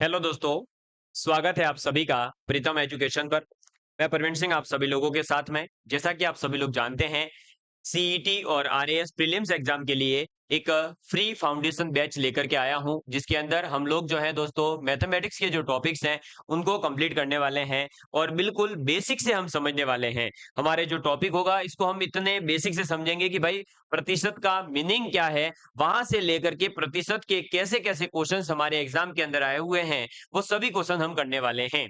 Hello दोस्तों, स्वागत है आप सभी का प्रीतम एजुकेशन पर। मैं प्रवीण सिंह आप सभी लोगों के साथ में। जैसा कि आप सभी लोग जानते हैं, सीईटी और आरएएस प्रीलिम्स एग्जाम के लिए एक फ्री फाउंडेशन बैच लेकर के आया हूं, जिसके अंदर हम लोग जो है दोस्तों मैथमेटिक्स के जो टॉपिक्स हैं उनको कंप्लीट करने वाले हैं और बिल्कुल बेसिक से हम समझने वाले हैं। हमारे जो टॉपिक होगा इसको हम इतने बेसिक से समझेंगे कि भाई प्रतिशत का मीनिंग क्या है, वहां से लेकर के प्रतिशत के कैसे कैसे क्वेश्चंस हमारे एग्जाम के अंदर आए हुए हैं, वो सभी क्वेश्चन हम करने वाले हैं।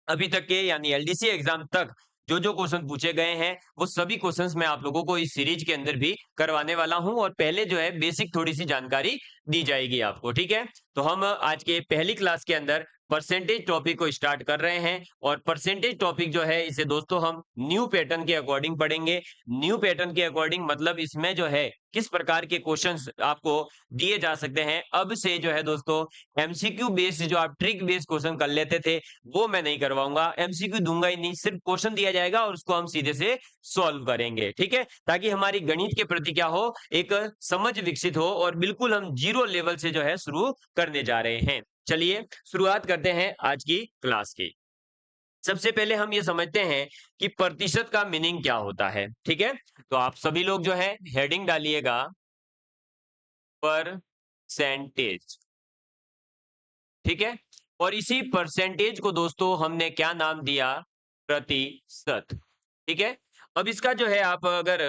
अभी तक के यानी एलडीसी एग्जाम तक जो क्वेश्चन पूछे गए हैं वो सभी क्वेश्चंस मैं आप लोगों को इस सीरीज के अंदर भी करवाने वाला हूं और पहले जो है बेसिक थोड़ी सी जानकारी दी जाएगी आपको। ठीक है, तो हम आज के पहली क्लास के अंदर परसेंटेज टॉपिक को स्टार्ट कर रहे हैं और परसेंटेज टॉपिक जो है इसे दोस्तों हम न्यू पैटर्न के अकॉर्डिंग पढ़ेंगे। न्यू पैटर्न के अकॉर्डिंग मतलब इसमें जो है किस प्रकार के क्वेश्चंस आपको दिए जा सकते हैं। अब से जो है दोस्तों एमसीक्यू बेस्ड जो आप ट्रिक बेस्ड क्वेश्चन कर लेते थे वो मैं नहीं करवाऊंगा, एमसीक्यू दूंगा ही नहीं, सिर्फ क्वेश्चन दिया जाएगा और उसको हम सीधे से सॉल्व करेंगे। ठीक है, ताकि हमारी गणित के प्रति क्या हो, एक समझ विकसित हो और बिल्कुल हम जीरो लेवल से जो है शुरू करने जा रहे हैं। चलिए शुरुआत करते हैं आज की क्लास की। सबसे पहले हम ये समझते हैं कि प्रतिशत का मीनिंग क्या होता है। ठीक है, तो आप सभी लोग जो है हेडिंग डालिएगा परसेंटेज। ठीक है, और इसी परसेंटेज को दोस्तों हमने क्या नाम दिया, प्रतिशत। ठीक है, अब इसका जो है आप अगर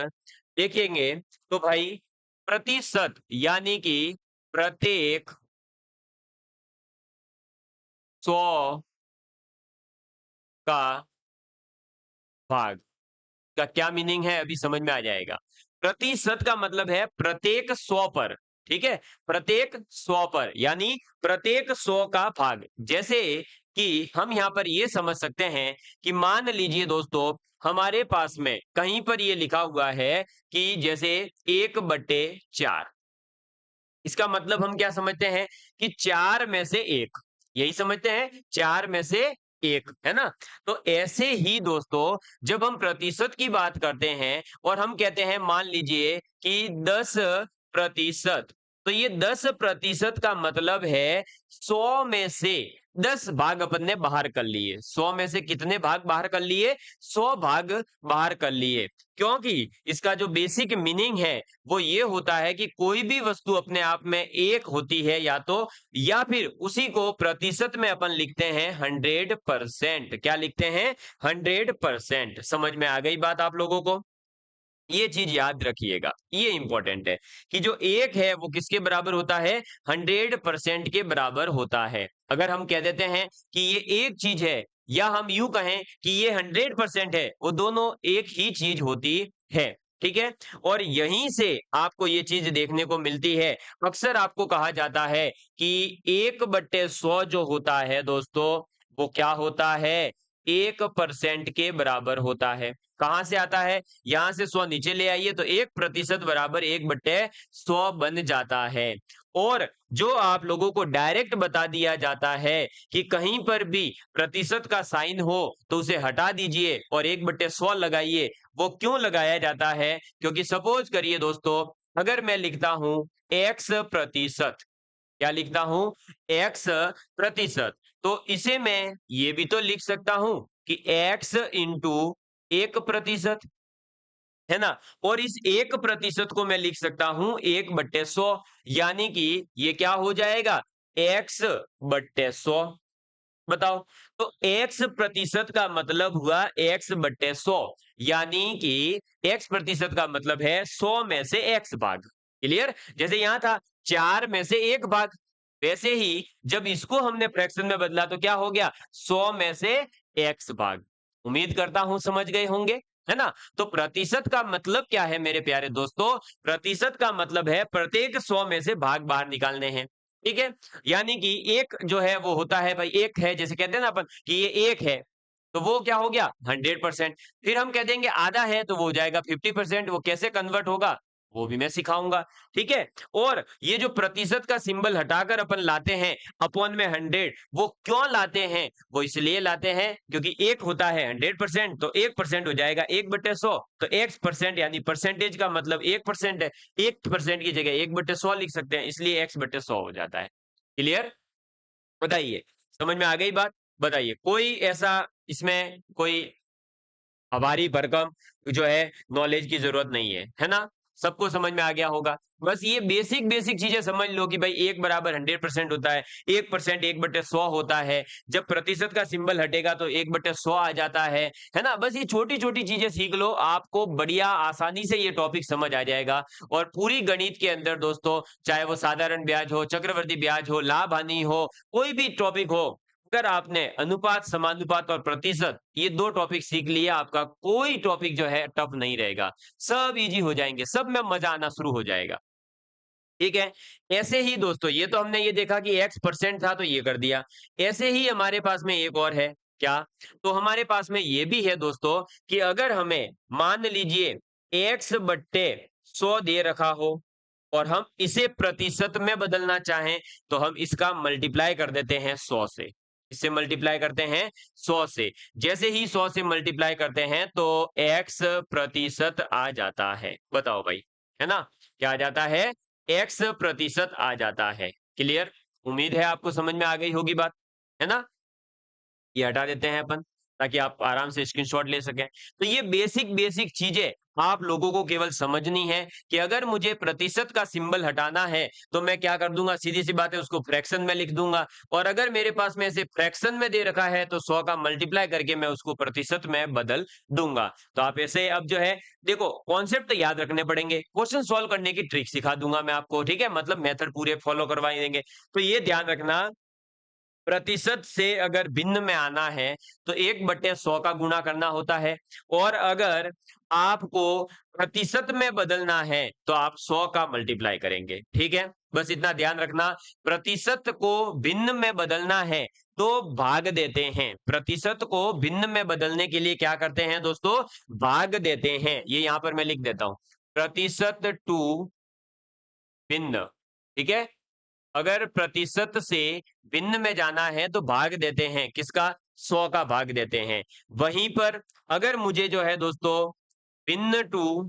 देखेंगे तो भाई प्रतिशत यानी कि प्रत्येक 100 का भाग का क्या मीनिंग है अभी समझ में आ जाएगा। प्रतिशत का मतलब है प्रत्येक 100 पर। ठीक है, प्रत्येक 100 पर यानी प्रत्येक 100 का भाग। जैसे कि हम यहां पर ये समझ सकते हैं कि मान लीजिए दोस्तों हमारे पास में कहीं पर ये लिखा हुआ है कि जैसे 1/4। इसका मतलब हम क्या समझते हैं कि 4 में से 1, यही समझते हैं, 4 में से 1 है ना। तो ऐसे ही दोस्तों जब हम प्रतिशत की बात करते हैं और हम कहते हैं मान लीजिए कि 10%, तो ये 10% का मतलब है 100 में से 10 भाग अपन ने बाहर कर लिए। 100 में से कितने भाग बाहर कर लिए, 100 भाग बाहर कर लिए। क्योंकि इसका जो बेसिक मीनिंग है वो ये होता है कि कोई भी वस्तु अपने आप में एक होती है या तो, या फिर उसी को प्रतिशत में अपन लिखते हैं 100%। क्या लिखते हैं, 100%। समझ में आ गई बात आप लोगों को? ये चीज याद रखिएगा, ये इंपॉर्टेंट है कि जो एक है वो किसके बराबर होता है, 100% के बराबर होता है। अगर हम कह देते हैं कि ये एक चीज है या हम यूं कहें कि ये 100% है, वो दोनों एक ही चीज होती है। ठीक है, और यहीं से आपको ये चीज देखने को मिलती है। अक्सर आपको कहा जाता है कि 1/100 जो होता है दोस्तों वो क्या होता है, 1% के बराबर होता है। कहां से आता है, यहां से 100 नीचे ले आइए तो 1% बराबर 1/100 बन जाता है। और जो आप लोगों को डायरेक्ट बता दिया जाता है कि कहीं पर भी प्रतिशत का साइन हो तो उसे हटा दीजिए और 1/100 लगाइए। वो क्यों लगाया जाता है, क्योंकि सपोज करिए दोस्तों अगर मैं लिखता हूं x%, क्या लिखता हूं, x%, तो इसे मैं ये भी तो लिख सकता हूं कि x इंटू 1%, है ना। और इस 1% को मैं लिख सकता हूं 1/100, यानी कि ये क्या हो जाएगा, x/100। बताओ, तो x% का मतलब हुआ x/100, यानी कि x% का मतलब है 100 में से x भाग। क्लियर, जैसे यहां था 4 में से 1 भाग, वैसे ही जब इसको हमने फ्रैक्शन में बदला तो क्या हो गया, 100 में से x भाग। उम्मीद करता हूं समझ गए होंगे, है ना। तो प्रतिशत का मतलब क्या है मेरे प्यारे दोस्तों, प्रतिशत का मतलब है प्रत्येक 100 में से भाग बाहर निकालने हैं। ठीक है, यानी कि एक जो है वो होता है भाई, एक है जैसे कहते हैं ना अपन कि ये एक है, तो वो क्या हो गया 100%। फिर हम कह देंगे आधा है तो वो हो जाएगा 50%। वो कैसे कन्वर्ट होगा वो भी मैं सिखाऊंगा। ठीक है, और ये जो प्रतिशत का सिंबल हटाकर अपन लाते हैं अपॉन में 100, वो क्यों लाते हैं, वो इसलिए लाते हैं क्योंकि एक होता है 100%, तो 1% हो जाएगा 1/100। तो x% यानी परसेंटेज का मतलब 1% है, 1% की जगह 1/100 लिख सकते हैं, इसलिए x/100 हो जाता है। क्लियर। बताइए, समझ में आ गई बात? बताइए, कोई ऐसा इसमें कोई हमारी भरकम जो है नॉलेज की जरूरत नहीं है ना? सबको समझ में आ गया होगा। बस ये बेसिक बेसिक चीजें समझ लो कि भाई 1 बराबर 100% होता है, 1% 1/100 होता है। जब प्रतिशत का सिंबल हटेगा तो 1/100 आ जाता है ना? बस ये छोटी-छोटी चीजें सीख लो, आपको बढ़िया आसानी से ये टॉपिक समझ आ जाएगा। और पूरी गणित के अंदर दोस्तों, चाहे वो साधारण ब्याज हो, चक्रवृद्धि ब्याज हो, लाभ-हानि हो, कोई भी टॉपिक हो, अगर आपने अनुपात, समानुपात और प्रतिशत ये 2 टॉपिक सीख लिए, आपका कोई टॉपिक जो है टफ नहीं रहेगा। सब ईज़ी हो जाएँगे, सब में मज़ा आना शुरू हो जाएगा। ठीक है? ऐसे ही दोस्तों, ये तो हमने ये देखा कि x परसेंट था तो ये कर दिया। ऐसे ही हमारे पास में एक और है, क्या? तो हमारे पास में ये भी है दोस्तों कि अगर हमें मान लीजिए x बट्टे 100 दे रखा हो और हम इसे प्रतिशत में बदलना चाहें, तो हम इसका मल्टीप्लाई कर देते हैं 100 से। इससे मल्टीप्लाई करते हैं 100 से। जैसे ही 100 से मल्टीप्लाई करते हैं तो x प्रतिशत आ जाता है। बताओ भाई, है ना? क्या आ जाता है? x प्रतिशत आ जाता है। क्लियर? उम्मीद है आपको समझ में आ गई होगी बात, है ना? ये हटा देते हैं अपन, ताकि आप आराम से स्क्रीनशॉट ले सकें। तो ये बेसिक बेसिक चीजें आप लोगों को केवल समझनी है कि अगर मुझे प्रतिशत का सिंबल हटाना है तो मैं क्या कर दूंगा, सीधी सी बात है, उसको फ्रैक्शन में लिख दूंगा। और अगर मेरे पास में इसे फ्रैक्शन में दे रखा है तो 100 का मल्टीप्लाई करके मैं उसको प्रतिशत में बदल दूंगा। तो आप ऐसे अब जो है, देखो कॉन्सेप्ट याद रखने पड़ेंगे, क्वेश्चन सॉल्व करने की ट्रिक सिखा दूंगा मैं आपको, ठीक है? मतलब मेथड पूरे फॉलो करवाई देंगे। तो ये ध्यान रखना, प्रतिशत से अगर भिन्न में आना है तो 1/100 का गुणा करना होता है। और अगर आपको प्रतिशत में बदलना है तो आप 100 का मल्टीप्लाई करेंगे। ठीक है, बस इतना ध्यान रखना। प्रतिशत को भिन्न में बदलना है तो भाग देते हैं। प्रतिशत को भिन्न में बदलने के लिए क्या करते हैं दोस्तों? भाग देते हैं। ये यहां पर मैं लिख देता हूं, प्रतिशत टू भिन्न। ठीक है, अगर प्रतिशत से भिन्न में जाना है तो भाग देते हैं किसका? 100 का भाग देते हैं। वहीं पर अगर मुझे जो है दोस्तों भिन्न टू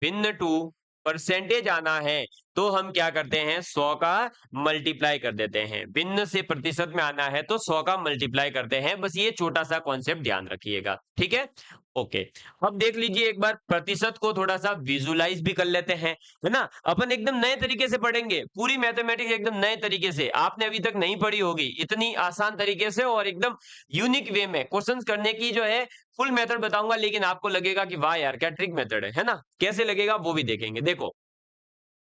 भिन्न टू परसेंटेज आना है तो हम क्या करते हैं? 100 का मल्टीप्लाई कर देते हैं। भिन्न से प्रतिशत में आना है तो 100 का मल्टीप्लाई करते हैं। बस ये छोटा सा कॉन्सेप्ट ध्यान रखिएगा, ठीक है? ओके, अब देख लीजिए एक बार प्रतिशत को थोड़ा सा विजुलाइज भी कर लेते हैं, है ना? अपन एकदम नए तरीके से पढ़ेंगे, पूरी मैथमेटिक्स एकदम नए तरीके से, आपने अभी तक नहीं पढ़ी होगी इतनी आसान तरीके से और एकदम यूनिक वे में क्वेश्चंस करने की जो है फुल मेथड बताऊंगा। लेकिन आपको लगेगा कि वाह यार क्या ट्रिक मेथड है ना? कैसे लगेगा वो भी देखेंगे। देखो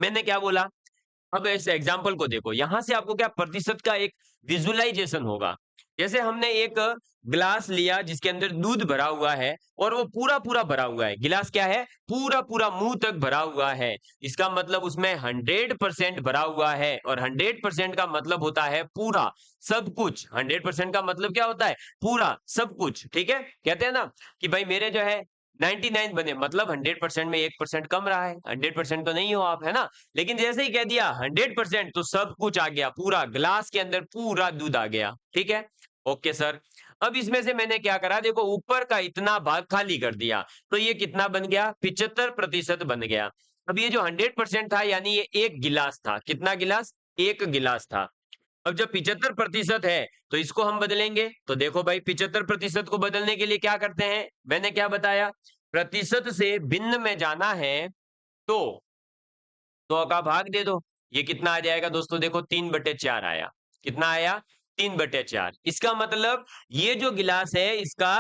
मैंने क्या बोला, अब इस एग्जाम्पल को देखो, यहां से आपको क्या प्रतिशत का एक विजुअलाइजेशन होगा। जैसे हमने एक गिलास लिया जिसके अंदर दूध भरा हुआ है और वो पूरा पूरा भरा हुआ है। गिलास क्या है? पूरा पूरा मुंह तक भरा हुआ है। इसका मतलब उसमें 100% भरा हुआ है और 100% का मतलब होता है पूरा सब कुछ। 100% का मतलब क्या होता है? पूरा सब कुछ। ठीक है, कहते हैं ना कि भाई मेरे जो है 99 बने, मतलब 100% में 1% कम रहा है। 100% तो नहीं हो आप, है ना? लेकिन जैसे ही कह दिया 100% तो सब कुछ आ गया, पूरा ग्लास के अंदर पूरा दूध आ गया। ठीक है, ओके सर। अब इसमें से मैंने क्या करा, देखो ऊपर का इतना भाग खाली कर दिया तो ये कितना बन गया? 75% बन गया। अब ये जो 100% था यानी ये एक गिलास था। कितना गिलास? एक गिलास था। अब जब 75% है तो इसको हम बदलेंगे। तो देखो भाई 75% को बदलने के लिए क्या करते हैं, मैंने क्या बताया, प्रतिशत से भिन्न में जाना है तो 100 का भाग दे दो। ये कितना आ जाएगा दोस्तों? देखो 3/4 आया। कितना आया? 3/4। इसका मतलब ये जो गिलास है इसका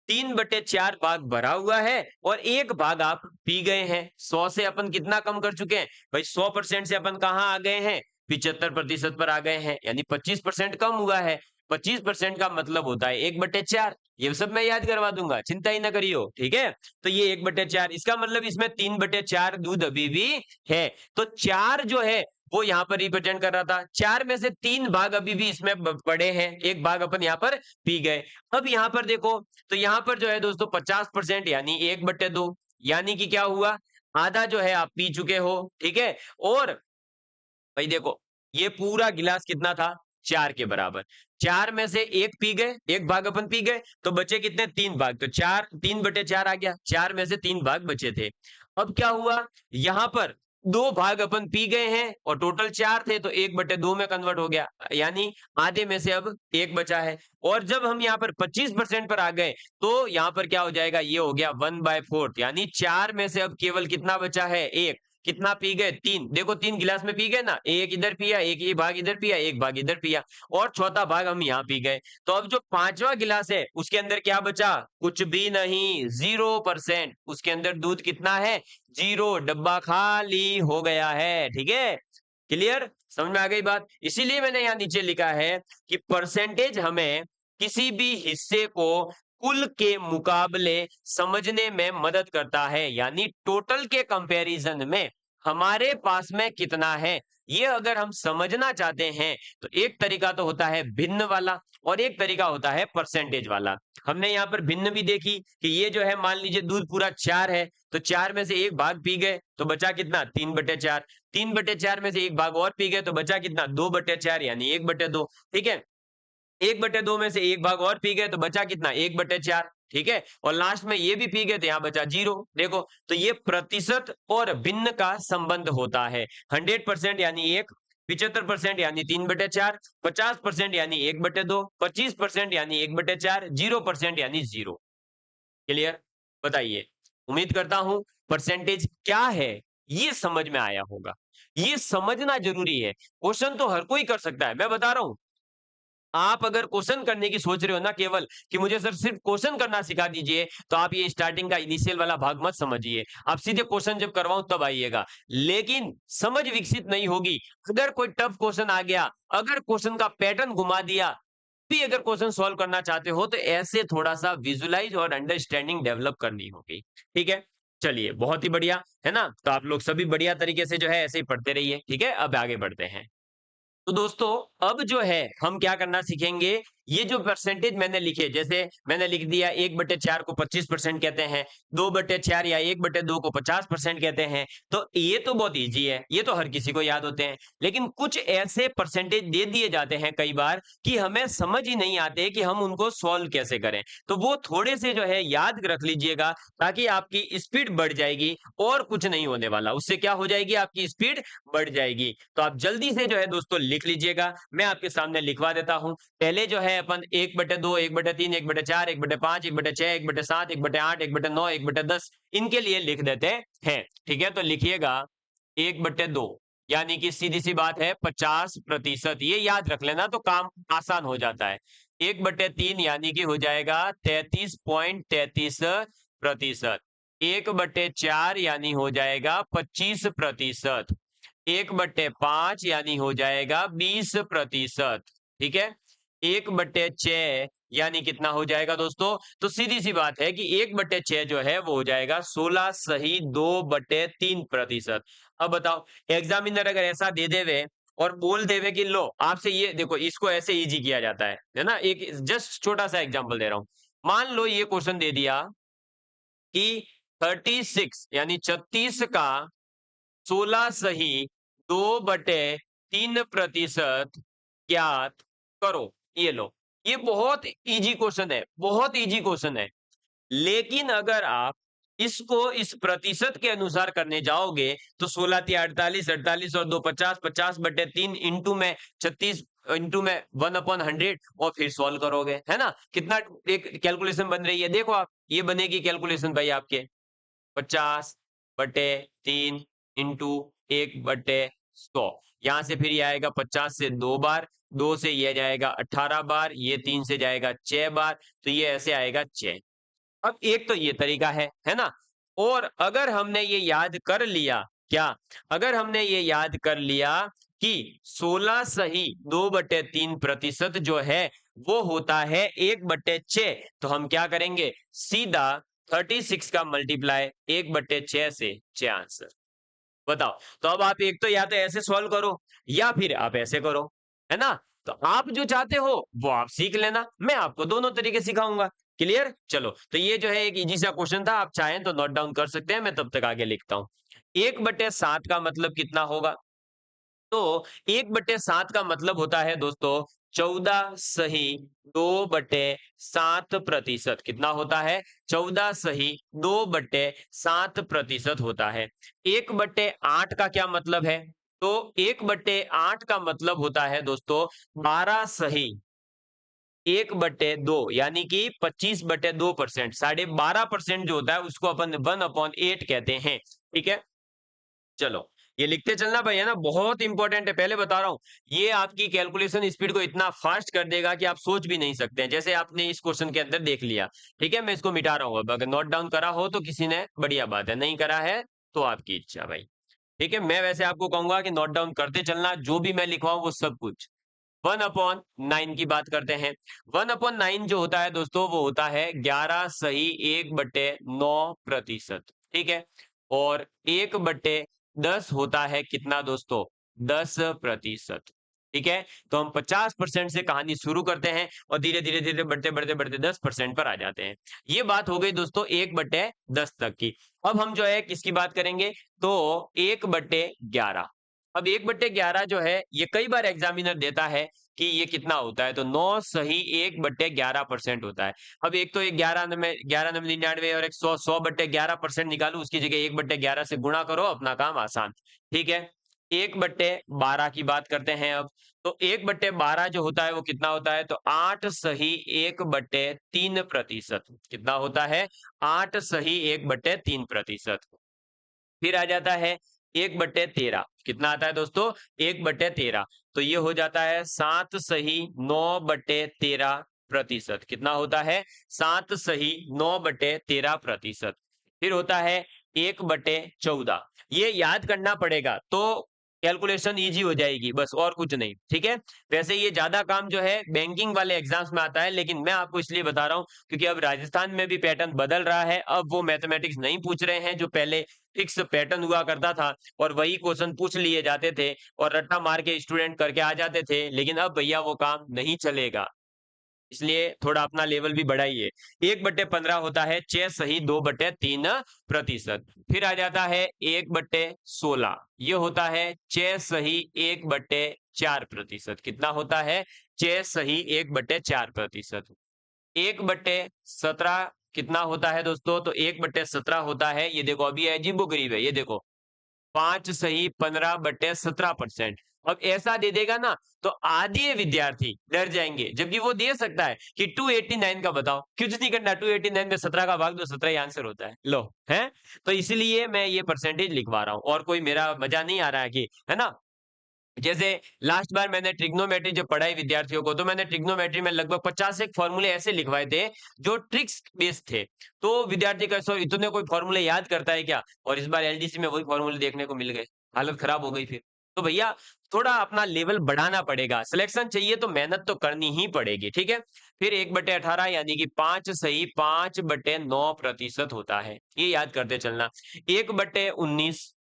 3/4 भाग भरा हुआ है और एक भाग आप पी गए हैं। 100 से अपन कितना कम कर चुके हैं भाई? 100% से अपन कहाँ आ गए हैं? 75% पर आ गए हैं, यानी 25% कम हुआ है। 25% का मतलब होता है 1/4। ये सब मैं याद करवा दूंगा, चिंता ही ना करियो, ठीक है? तो ये 1/4, इसका मतलब इसमें 3/4 दूध अभी भी है। तो 4 जो है वो यहाँ पर रिप्रेजेंट कर रहा था। 4 में से 3 भाग अभी भी इसमें पड़े हैं, एक भाग अपन यहाँ पर पी गए। अब यहाँ पर देखो, तो यहाँ पर जो है दोस्तों 50% यानी 1/2, यानी कि क्या हुआ? आधा जो है आप पी चुके हो। ठीक है, और भाई देखो ये पूरा गिलास कितना था? 4 के बराबर। 4 में से एक पी गए, एक भाग अपन पी गए, तो बचे कितने? 3 भाग। तो 4 3/4 आ गया। 4 में से 3 भाग बचे थे। अब क्या हुआ? यहां पर दो भाग अपन पी गए हैं और टोटल 4 थे तो 1/2 में कन्वर्ट हो गया, यानी आधे में से अब 1 बचा है। और जब हम यहाँ पर 25% पर आ गए तो यहाँ पर क्या हो जाएगा, ये हो गया 1/4, यानी 4 में से अब केवल कितना बचा है, 1। कितना पी गए, 3। देखो 3 गिलास में पी गए ना, एक इधर पिया, एक ये भाग इधर पिया, एक भाग इधर पिया और चौथा भाग हम यहाँ पी गए। तो अब जो 5वां गिलास है उसके अंदर क्या बचा, कुछ भी नहीं, 0%। उसके अंदर दूध कितना है, 0, डब्बा खाली हो गया है। ठीक है, क्लियर, समझ में आ गई बात। इसीलिए मैंने यहाँ नीचे लिखा है कि परसेंटेज हमें किसी भी हिस्से को कुल के मुकाबले समझने में मदद करता है, यानी टोटल के कंपैरिजन में हमारे पास में कितना है, ये अगर हम समझना चाहते हैं तो एक तरीका तो होता है भिन्न वाला और एक तरीका होता है परसेंटेज वाला। हमने यहाँ पर भिन्न भी देखी कि ये जो है, मान लीजिए दूध पूरा 4 है तो 4 में से एक भाग पी गए तो बचा कितना, 3/4। 3/4 में से एक भाग और पी गए तो बचा कितना, 2/4, यानी 1/2। ठीक है, 1/2 में से एक भाग और पी गए तो बचा कितना, 1/4। ठीक है, और लास्ट में ये भी पी गए तो यहाँ बचा 0। देखो, तो ये प्रतिशत और भिन्न का संबंध होता है। 100% यानी 1, 75% यानी 3/4, 50% यानी 1/2, 25% यानी 1/4, 0% यानी 0। क्लियर, बताइए। उम्मीद करता हूं परसेंटेज क्या है ये समझ में आया होगा। ये समझना जरूरी है। क्वेश्चन तो हर कोई कर सकता है, मैं बता रहा हूं। आप अगर क्वेश्चन करने की सोच रहे हो ना केवल कि मुझे सर सिर्फ क्वेश्चन करना सिखा दीजिए, तो आप ये स्टार्टिंग का इनिशियल वाला भाग मत समझिए। आप सीधे क्वेश्चन जब करवाऊं तब आइएगा। लेकिन समझ विकसित नहीं होगी। अगर कोई टफ क्वेश्चन आ गया, अगर क्वेश्चन का पैटर्न घुमा दिया, भी अगर क्वेश्चन सॉल्व करना चाहते हो तो ऐसे थोड़ा सा विजुलाइज और अंडरस्टैंडिंग डेवलप करनी होगी। ठीक है, चलिए, बहुत ही बढ़िया है ना। तो आप लोग सभी बढ़िया तरीके से जो है ऐसे ही पढ़ते रहिए। ठीक है, अब आगे बढ़ते हैं। तो दोस्तों, अब जो है हम क्या करना सीखेंगे, ये जो परसेंटेज मैंने लिखे, जैसे मैंने लिख दिया 1/4 को 25% कहते हैं, 2/4 या 1/2 को 50% कहते हैं। तो ये तो बहुत इजी है, ये तो हर किसी को याद होते हैं। लेकिन कुछ ऐसे परसेंटेज दे दिए जाते हैं कई बार कि हमें समझ ही नहीं आते कि हम उनको सॉल्व कैसे करें। तो वो थोड़े से जो है याद रख लीजिएगा, ताकि आपकी स्पीड बढ़ जाएगी और कुछ नहीं होने वाला। उससे क्या हो जाएगी, आपकी स्पीड बढ़ जाएगी। तो आप जल्दी से जो है दोस्तों लिख लीजिएगा, मैं आपके सामने लिखवा देता हूं। पहले जो है अपन 1/2, 1/3, 1/4, 1/5, 1/6, 1/7, 1/8, 1/9, 1/10 इनके लिए लिख देते हैं। ठीक है, तो लिखिएगा 1/2, यानी कि सीधी सी बात है 50%। ये याद रख लेना तो काम आसान हो जाता है। 1/3 यानी कि हो जाएगा 33.33%। 1/4 यानी हो जाएगा 25%। 1/5 यानी हो जाएगा 20%। ठीक है, 1/6 यानी कितना हो जाएगा दोस्तों, तो सीधी सी बात है कि 1/6 जो है वो हो जाएगा 16 सही 2/3%। अब बताओ, एग्जामिनर अगर ऐसा दे देवे और बोल देवे कि लो आपसे ये देखो, इसको ऐसे इजी किया जाता है ना। एक जस्ट छोटा सा एग्जांपल दे रहा हूं। मान लो ये क्वेश्चन दे दिया कि 36 यानी 36 का 16 सही 2/3% ज्ञात करो। ये लो, ये बहुत इजी क्वेश्चन है, बहुत इजी क्वेश्चन है। लेकिन अगर आप इसको इस प्रतिशत के अनुसार करने जाओगे तो 16 तिया 48, 48 और 2 50, 50/3 इंटू में 36 इंटू में 1/100 और फिर सॉल्व करोगे, है ना। कितना एक कैलकुलेशन बन रही है, देखो आप, ये बनेगी कैलकुलेशन भाई आपके 50/3 इंटू 1/100। यहां से फिर ये आएगा 50 से 2 बार, 2 से ये जाएगा 18 बार, ये 3 से जाएगा 6 बार, तो ये ऐसे आएगा 6। अब एक तो ये तरीका है ना। और अगर हमने ये याद कर लिया, क्या, अगर हमने ये याद कर लिया कि 16 सही 2/3% जो है वो होता है 1/6, तो हम क्या करेंगे, सीधा 36 का मल्टीप्लाई 1/6 से 6 आंसर। बताओ, तो अब आप एक तो या तो ऐसे सॉल्व करो या फिर आप ऐसे करो, है ना। तो आप जो चाहते हो वो आप सीख लेना, मैं आपको दोनों तरीके सिखाऊंगा। क्लियर, चलो, तो ये जो है एक इजी सा क्वेश्चन था, आप चाहें तो नोट डाउन कर सकते हैं, मैं तब तक आगे लिखता हूं। 1/7 का मतलब कितना होगा, तो 1/7 का मतलब होता है दोस्तों 14/2/7%। कितना होता है? 14/2/7% होता है। 1/8 का क्या मतलब है? तो 1/8 का मतलब होता है दोस्तों 12/1/2, यानी कि 25/2%। 12.5% जो होता है उसको अपन 1/8 कहते हैं। ठीक है, चलो ये लिखते चलना भाई, है ना, बहुत इंपॉर्टेंट है। पहले बता रहा हूं, ये आपकी कैलकुलेशन स्पीड को इतना फास्ट कर देगा कि आप सोच भी नहीं सकते हैं, जैसे आपने इस क्वेश्चन के अंदर देख लिया। ठीक है, मैं इसको मिटा रहा हूं। अब अगर नोट डाउन करा हो तो किसी ने, बढ़िया बात है, नहीं करा है तो आपकी इच्छा भाई। ठीक है, मैं वैसे आपको कहूंगा कि नोट डाउन करते चलना, जो भी मैं लिखवाऊं वो सब कुछ। 1/9 की बात करते हैं। 1/9 जो होता है दोस्तों वो होता है 11/1/9%। ठीक है, और 1/10 होता है कितना दोस्तों? 10%। ठीक है, तो हम 50% से कहानी शुरू करते हैं और धीरे धीरे धीरे बढ़ते बढ़ते बढ़ते 10% पर आ जाते हैं। ये बात हो गई दोस्तों 1/10 तक की। अब हम जो है किसकी बात करेंगे? तो 1/11। अब 1/11 जो है ये कई बार एग्जामिनर देता है कि ये कितना होता है, तो 9 1/11% होता है। अब एक तो 11 9 99 और एक 100 100/11% निकालू, उसकी जगह 1/11 से गुणा करो, अपना काम आसान। ठीक है, 1/12 की बात करते हैं अब। तो 1/12 जो होता है वो कितना होता है? तो 8/1/3%। कितना होता है? 8/1/3%। फिर आ जाता है 1/13। कितना आता है दोस्तों? 1/13। तो ये हो जाता है 7/9/13%। कितना होता है? 7/9/13%। फिर होता है 1/14। ये याद करना पड़ेगा तो कैलकुलेशन इजी हो जाएगी, बस और कुछ नहीं। ठीक है, वैसे ये ज्यादा काम जो है बैंकिंग वाले एग्जाम्स में आता है, लेकिन मैं आपको इसलिए बता रहा हूँ क्योंकि अब राजस्थान में भी पैटर्न बदल रहा है। अब वो मैथमेटिक्स नहीं पूछ रहे हैं जो पहले फिक्स पैटर्न हुआ करता था, और वही क्वेश्चन पूछ लिए जाते थे और रट्टा मार के स्टूडेंट करके आ जाते थे। लेकिन अब भैया वो काम नहीं चलेगा, इसलिए थोड़ा अपना लेवल भी बढ़ाइए। 1/15 होता है 6 सही 2/3%। फिर आ जाता है 1/16। ये होता है 6 सही 1/4%। कितना होता है? 6 सही 1/4%। 1/17 कितना होता है दोस्तों? तो 1/17 होता है, ये देखो अभी अजीबोगरीब है, ये देखो 5 सही 15/17%। अब ऐसा दे देगा ना तो आधे विद्यार्थी डर जाएंगे, जबकि वो दे सकता है कि 289 का बताओ। कुछ नहीं करना, 289 में 17 का भाग दो, 17 ही आंसर होता है। लो है, तो इसलिए मैं ये परसेंटेज लिखवा रहा हूं, और कोई मेरा मजा नहीं आ रहा है कि, है ना। जैसे लास्ट बार मैंने ट्रिग्नोमेट्री जब पढ़ाई विद्यार्थियों को, तो मैंने ट्रिग्नोमेट्री में लगभग 50 एक फॉर्मूले ऐसे लिखवाए थे जो ट्रिक्स बेस्ड थे। तो विद्यार्थी का सर इतने कोई फॉर्मूले याद करता है क्या? और इस बार एलडीसी में वही फॉर्मूले देखने को मिल गए, हालत खराब हो गई फिर। तो भैया थोड़ा अपना लेवल बढ़ाना पड़ेगा, सिलेक्शन चाहिए तो मेहनत तो करनी ही पड़ेगी। ठीक है, फिर 1/18 यानी कि 5 सही 5/9% होता है, ये याद करते चलना। 1/19।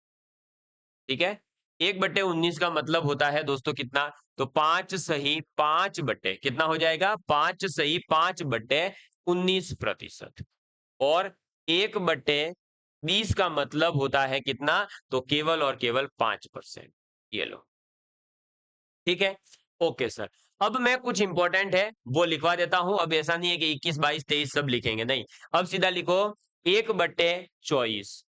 ठीक है, 1/19 का मतलब होता है दोस्तों कितना? तो 5 सही 5 कितना हो जाएगा? 5 सही 5/19%। और 1/20 का मतलब होता है कितना? तो केवल और केवल 5%। ये लो, ठीक है, ओके सर। अब मैं कुछ इंपॉर्टेंट है वो लिखवा देता हूं। अब ऐसा नहीं है कि 21 22 23 सब लिखेंगे, नहीं। अब सीधा लिखो 1/24,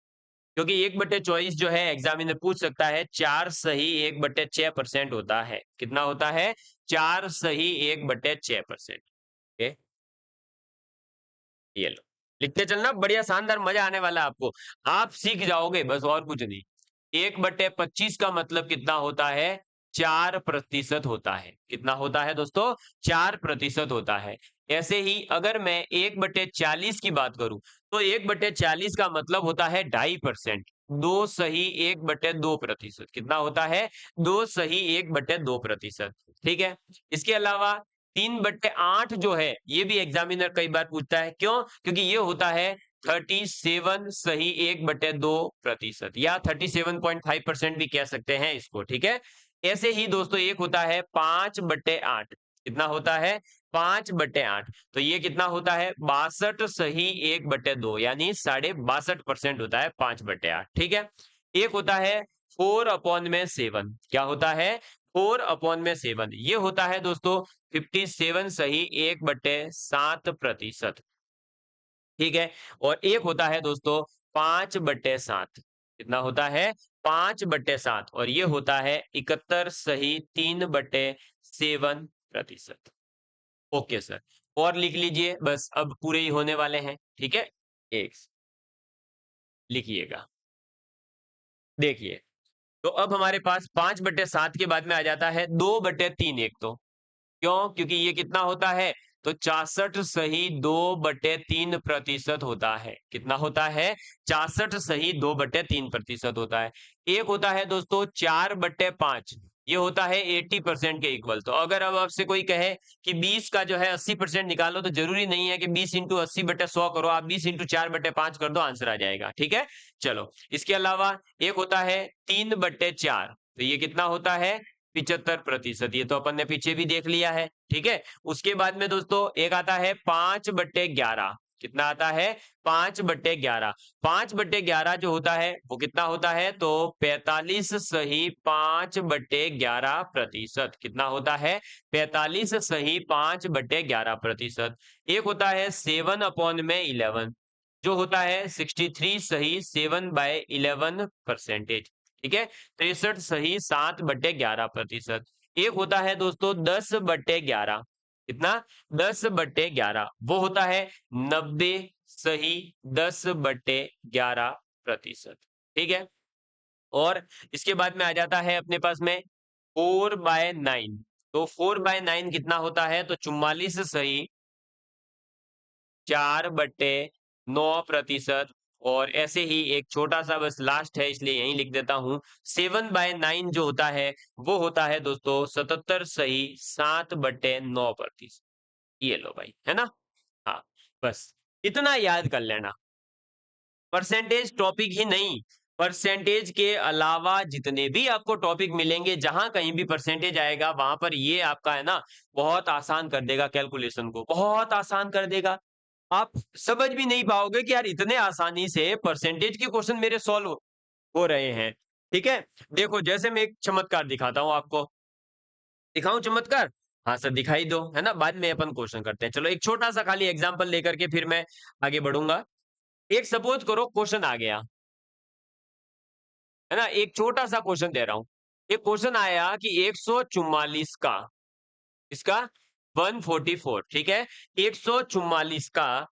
क्योंकि 1/24 जो है एग्जामिनर पूछ सकता है। 4 सही 1/6% होता है। कितना होता है? 4 सही 1/6%। ओके, ये लो, लिखते चलना, बढ़िया शानदार, मजा आने वाला है आपको। आप सीख जाओगे बस, और कुछ नहीं। 1/25 का मतलब कितना होता है? 4% होता है। कितना होता है दोस्तों? 4% होता है। ऐसे ही अगर मैं 1/40 की बात करूं, तो 1/40 का मतलब होता है 2.5%। 2 सही 1/2%। कितना होता है? 2 सही 1/2%। ठीक है, इसके अलावा 3/8 जो है ये भी एग्जामिनर कई बार पूछता है। क्यों? क्योंकि ये होता है 37 सही 1/2%, या 37.5% भी कह सकते हैं इसको। ठीक है, ऐसे ही दोस्तों एक होता है 5/8। कितना होता है? 5/8। तो ये कितना होता है? 62 सही 1/2, यानी 62.5% होता है 5/8। ठीक है, एक होता है 4/7। क्या होता है? 4/7 ये होता है दोस्तों 57 सही 1/7%। ठीक है। और एक होता है दोस्तों 5/7। कितना होता है? 5/7 और ये होता है 71 सही 3/7%। Okay sir. और लिख लीजिए, बस अब पूरे ही होने वाले हैं। ठीक है, एक लिखिएगा। देखिए, तो अब हमारे पास 5/7 के बाद में आ जाता है 2/3। एक तो क्यों? क्योंकि ये कितना होता है? तो 64 सही 2/3% होता है। कितना होता है? 64 सही 2/3% होता है। एक होता है दोस्तों 4/5, ये होता है 80% के इक्वल। तो अगर अब आपसे कोई कहे कि 20 का जो है 80% निकालो, तो जरूरी नहीं है कि 20 इंटू 80/100 करो, आप 20 इंटू 4/5 कर दो, आंसर आ जाएगा। ठीक है, चलो। इसके अलावा एक होता है 3/4, तो ये कितना होता है? 75%। ये तो अपन ने पीछे भी देख लिया है। ठीक है, उसके बाद में दोस्तों एक आता है 5/11। कितना आता है? 5/11। 5/11 जो होता है वो कितना होता है? तो 45 सही 5/11%। कितना होता है? 45 सही 5/11%। एक होता है 7/11, जो होता है 63 सही 7/11%। ठीक है, 63 सही 7/11%। एक होता है दोस्तों 10/11। कितना? 10/11, वो होता है 90 सही 10/11%। ठीक है, और इसके बाद में आ जाता है अपने पास में 4/9। तो 4/9 कितना होता है? तो 44 सही 4/9%। और ऐसे ही एक छोटा सा बस लास्ट है, इसलिए यहीं लिख देता हूं। 7/9 जो होता है वो होता है दोस्तों 77 सही 7/9%। ये लो भाई, है ना? हाँ, बस इतना याद कर लेना। परसेंटेज टॉपिक ही नहीं, परसेंटेज के अलावा जितने भी आपको टॉपिक मिलेंगे, जहां कहीं भी परसेंटेज आएगा, वहां पर ये आपका है ना बहुत आसान कर देगा, कैलकुलेशन को बहुत आसान कर देगा। आप समझ भी नहीं पाओगे कि यार इतने आसानी से परसेंटेज के क्वेश्चन मेरे सॉल्व हो रहे हैं। ठीक है, देखो जैसे मैं एक चमत्कार दिखाता हूं आपको। दिखाऊं चमत्कार? हाँ सर, दिखाई दो, है ना, बाद में अपन क्वेश्चन करते हैं। चलो एक छोटा सा खाली एग्जांपल लेकर के फिर मैं आगे बढ़ूंगा। एक सपोज करो क्वेश्चन आ गया, है ना, एक छोटा सा क्वेश्चन दे रहा हूं। एक क्वेश्चन आया कि 144 का, इसका 144, ठीक है, 144 का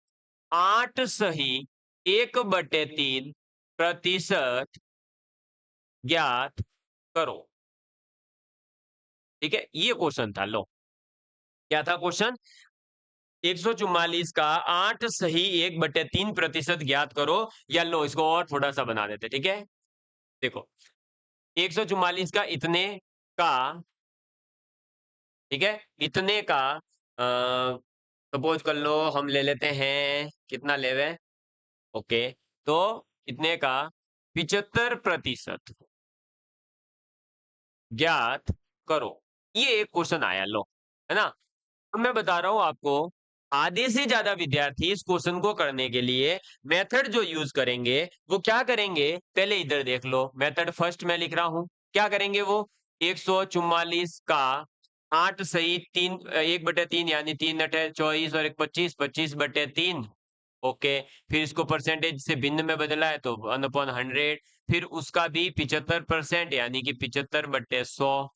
8 सही 1/3% ज्ञात करो। ठीक है, ये क्वेश्चन था। लो, क्या था क्वेश्चन? 144 का 8 सही 1/3% ज्ञात करो। या लो, इसको और थोड़ा सा बना देते। ठीक है, देखो 144 का इतने का, ठीक है, इतने का सपोज कर लो, हम ले लेते हैं, कितना ले रहे? ओके, तो इतने का 75% ज्ञात करो। ये एक क्वेश्चन आया, लो, है ना। अब मैं बता रहा हूं आपको, आधे से ज्यादा विद्यार्थी इस क्वेश्चन को करने के लिए मेथड जो यूज करेंगे वो क्या करेंगे? पहले इधर देख लो, मेथड फर्स्ट में लिख रहा हूं। क्या करेंगे वो? 144 का 8 सही 1/3 यानी 3 × 8 = 24 और 1 × 25, 25/3। ओके, फिर इसको परसेंटेज से भिन्न में बदला है तो 1/100। फिर उसका भी 75% यानी कि 75/100।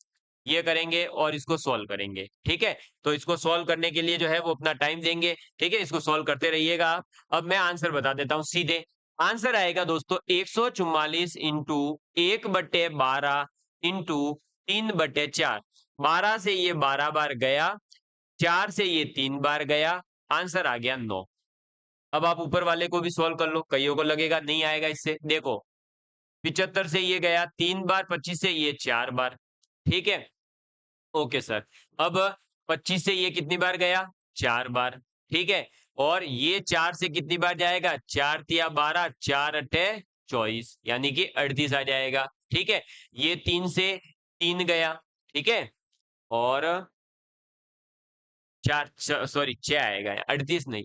ये करेंगे और इसको सॉल्व करेंगे। ठीक है, तो इसको सॉल्व करने के लिए जो है वो अपना टाइम देंगे। ठीक है, इसको सॉल्व करते रहिएगा आप। अब मैं आंसर बता देता हूं सीधे। आंसर आएगा दोस्तों 144 इंटू 1/12 इंटू 3/4। 12 से ये 12 बार गया, 4 से ये 3 बार गया, आंसर आ गया 9। अब आप ऊपर वाले को भी सॉल्व कर लो, कईयों को लगेगा नहीं आएगा इससे। देखो 75 से ये गया 3 बार, 25 से ये 4 बार। ठीक है, ओके सर। अब 25 से ये कितनी बार गया? 4 बार। ठीक है, और ये 4 से कितनी बार जाएगा? 4 तिया 12, 4 अठे 24, यानी कि 38 आ जाएगा। ठीक है, ये 3 से 3 गया। ठीक है, और 4, सॉरी 6 आएगा, 38 नहीं,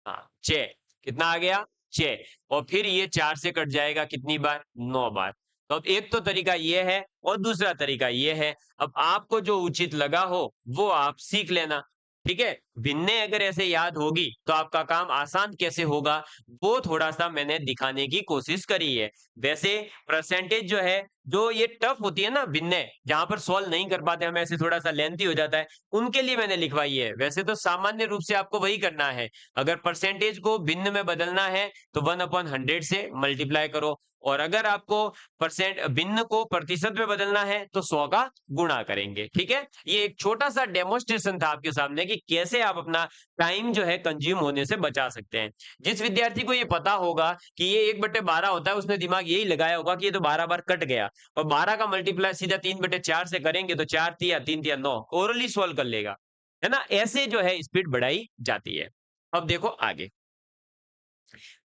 हाँ 6। कितना आ गया? 6। और फिर ये 4 से कट जाएगा कितनी बार? 9 बार। तो अब एक तो तरीका ये है और दूसरा तरीका ये है। अब आपको जो उचित लगा हो वो आप सीख लेना। ठीक है, भिन्ने अगर ऐसे याद होगी तो आपका काम आसान कैसे होगा वो थोड़ा सा मैंने दिखाने की कोशिश करी है। वैसे परसेंटेज जो है, जो ये टफ होती है ना भिन्ने, जहां पर सॉल्व नहीं कर पाते हम, ऐसे थोड़ा सा लेंथी हो जाता है, उनके लिए मैंने लिखवाई है। वैसे तो सामान्य रूप से आपको वही करना है। अगर परसेंटेज को भिन्न में बदलना है तो 1/100 से मल्टीप्लाई करो, और अगर आपको परसेंट भिन्न को प्रतिशत में बदलना है तो 100 का गुणा करेंगे। ठीक है, ये एक छोटा सा डेमोन्स्ट्रेशन था आपके सामने कि कैसे आप अपना टाइम जो है कंज्यूम होने से बचा सकते हैं। जिस विद्यार्थी को ये पता होगा कि ये 1/12 होता है, उसने दिमाग यही लगाया होगा कि ये तो 12 बार कट गया, और 12 का मल्टीप्लाई सीधा 3/4 से करेंगे तो 4 तिया 3 तिया 9, ओरली सॉल्व कर लेगा, है ना। ऐसे जो है स्पीड बढ़ाई जाती है। अब देखो आगे,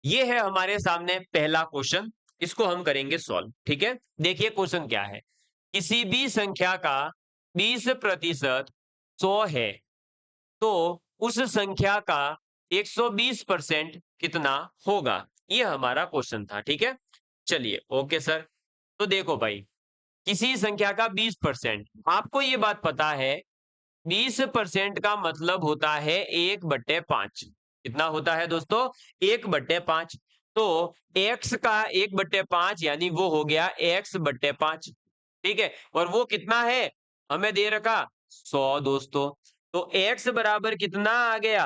ये है हमारे सामने पहला क्वेश्चन, इसको हम करेंगे सॉल्व। ठीक है, देखिए क्वेश्चन क्या है। किसी भी संख्या का 20% 100 है, तो उस संख्या का 120% कितना होगा? ये हमारा क्वेश्चन था। ठीक है, चलिए ओके सर। तो देखो भाई, किसी संख्या का 20%, आपको ये बात पता है 20% का मतलब होता है 1/5। कितना होता है दोस्तों? 1/5। तो x का 1/5 यानी वो हो गया x/5। ठीक है, और वो कितना है? हमें दे रखा 100 दोस्तों। तो x बराबर कितना आ गया?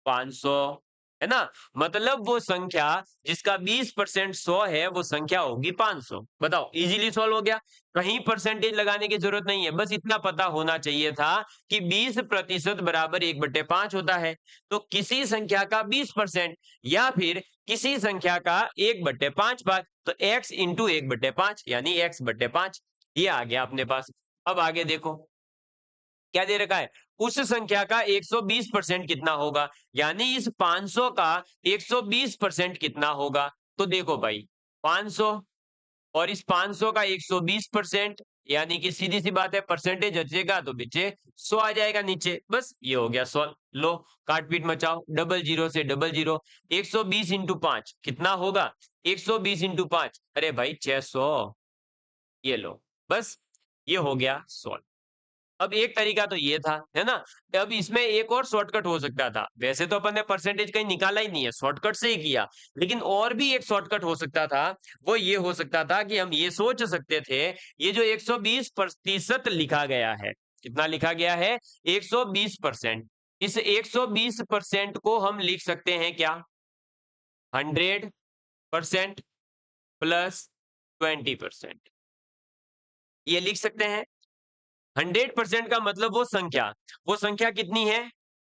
500, है ना। मतलब वो संख्या जिसका 20% 100 है, वो संख्या होगी 500। बताओ, इजीली सॉल्व हो गया। कहीं परसेंटेज लगाने की जरूरत नहीं है, बस इतना पता होना चाहिए था कि 20% बराबर 1/5 होता है। तो किसी संख्या का 20% या फिर किसी संख्या का 1/5 भाग, तो x इंटू 1/5 यानी x/5, ये आ गया अपने पास। अब आगे देखो क्या दे रखा है, उस संख्या का 120% कितना होगा, यानी इस 500 का 120% कितना होगा। तो देखो भाई, 500 और इस 500 का 120%, यानी कि सीधी सी बात है, परसेंटेज हटेगा तो पीछे 100 आ जाएगा नीचे। बस ये हो गया सॉल्व। लो, काट पीट मचाओ, डबल जीरो से डबल जीरो, 120 इंटू 5 कितना होगा? 120 इंटू 5, अरे भाई 600। ये लो, बस ये हो गया सॉल्व। अब एक तरीका तो ये था, है ना। अब इसमें एक और शॉर्टकट हो सकता था। वैसे तो अपन ने परसेंटेज कहीं निकाला ही नहीं है, शॉर्टकट से ही किया। लेकिन और भी एक शॉर्टकट हो सकता था। वो ये हो सकता था कि हम ये सोच सकते थे, ये जो 120% लिखा गया है, कितना लिखा गया है? 120%। इस 120% को हम लिख सकते हैं क्या? 100% प्लस 20%, ये लिख सकते हैं। 100% का मतलब वो संख्या कितनी है?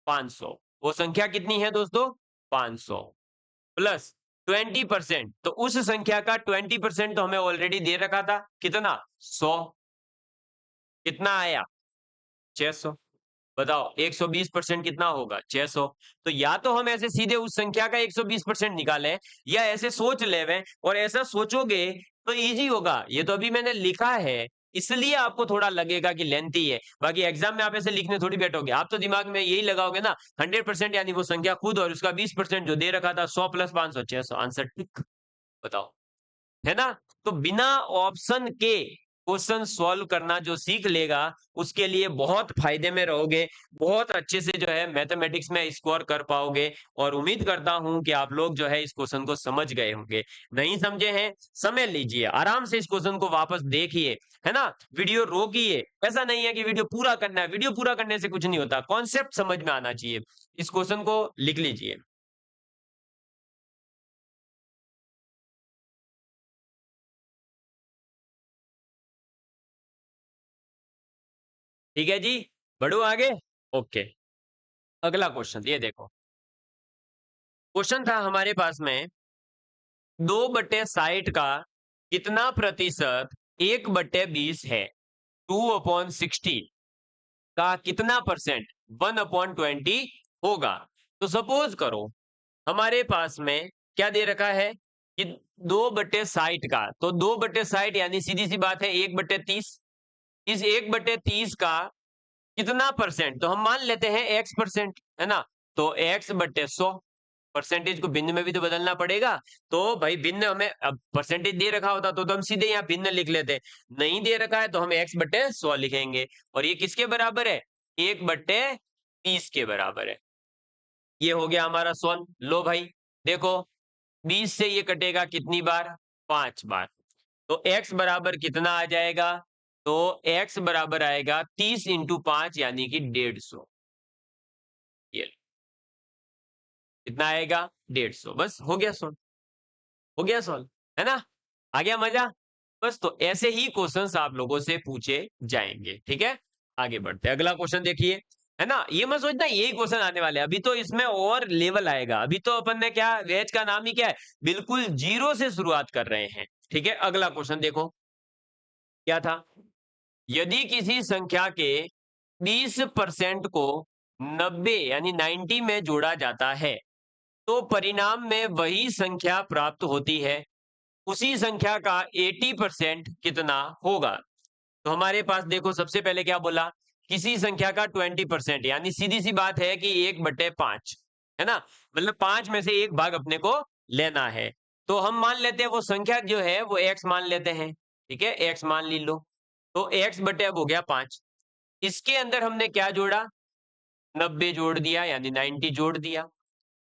500। वो संख्या कितनी है दोस्तों? 500 प्लस 20%, तो उस संख्या का 20% तो हमें ऑलरेडी दे रखा था, कितना? 100। कितना आया? 600। बताओ 120% कितना होगा? 600। तो या तो हम ऐसे सीधे उस संख्या का 120% निकालें, या ऐसे सोच लेवें, और ऐसा सोचोगे तो इजी होगा। ये तो अभी मैंने लिखा है, इसलिए आपको थोड़ा लगेगा कि लेंथी है। बाकी एग्जाम में आप ऐसे लिखने थोड़ी बैठोगे, आप तो दिमाग में यही लगाओगे ना, 100% यानी वो संख्या खुद, और उसका 20% जो दे रखा था, 100 प्लस 500, 600, आंसर टिक। बताओ, है ना। तो बिना ऑप्शन के क्वेश्चन सॉल्व करना जो सीख लेगा, उसके लिए बहुत फायदे में रहोगे, बहुत अच्छे से जो है मैथमेटिक्स में स्कोर कर पाओगे। और उम्मीद करता हूं कि आप लोग जो है इस क्वेश्चन को समझ गए होंगे। नहीं समझे हैं, समय लीजिए, आराम से इस क्वेश्चन को वापस देखिए, है ना। वीडियो रोकिए, ऐसा नहीं है कि वीडियो पूरा करना है, वीडियो पूरा करने से कुछ नहीं होता, कॉन्सेप्ट समझ में आना चाहिए। इस क्वेश्चन को लिख लीजिए। ठीक है जी, बढ़ो आगे। ओके, अगला क्वेश्चन ये देखो। क्वेश्चन था हमारे पास में, 2/60 का कितना प्रतिशत 1/20 है? 2/60 का कितना परसेंट 1/20 होगा? तो सपोज करो हमारे पास में क्या दे रखा है कि 2/60 का, तो 2/60 यानी सीधी सी बात है 1/30। इस 1/30 का कितना परसेंट, तो हम मान लेते हैं x परसेंट, है ना। तो x/100, परसेंटेज को भिन्न में भी तो बदलना पड़ेगा। तो भाई भिन्न हमें अब परसेंटेज दे रखा होता तो हम सीधे यहाँ भिन्न लिख लेते, नहीं दे रखा है तो हम x बटे 100 लिखेंगे। और ये किसके बराबर है? 1 बटे 20 के बराबर है। ये हो गया हमारा सोल्व। लो भाई देखो 20 से ये कटेगा कितनी बार? 5 बार। तो x बराबर कितना आ जाएगा? तो x बराबर आएगा 30 इंटू 5 यानी कि 150। ये कितना आएगा? 150। बस हो गया सोल्व, हो गया सॉल्व, है ना? आ गया मजा? बस तो ऐसे ही क्वेश्चंस आप लोगों से पूछे जाएंगे। ठीक है, आगे बढ़ते हैं। अगला क्वेश्चन देखिए, है ना? ये मत सोचना यही क्वेश्चन आने वाले हैं, अभी तो इसमें और लेवल आएगा। अभी तो अपन ने क्या, बैच का नाम ही क्या है, बिल्कुल जीरो से शुरुआत कर रहे हैं। ठीक है, अगला क्वेश्चन देखो क्या था। यदि किसी संख्या के 20% को 90 यानी 90 में जोड़ा जाता है तो परिणाम में वही संख्या प्राप्त होती है, उसी संख्या का 80% कितना होगा? तो हमारे पास देखो सबसे पहले क्या बोला, किसी संख्या का 20%, यानी सीधी सी बात है कि 1/5, है ना? मतलब 5 में से एक भाग अपने को लेना है। तो हम मान लेते हैं वो संख्या जो है वो x मान लेते हैं। ठीक है, x मान ली लो। तो x बटे अब हो गया 5। इसके अंदर हमने क्या जोड़ा? 90 जोड़ दिया, यानी 90 जोड़ दिया।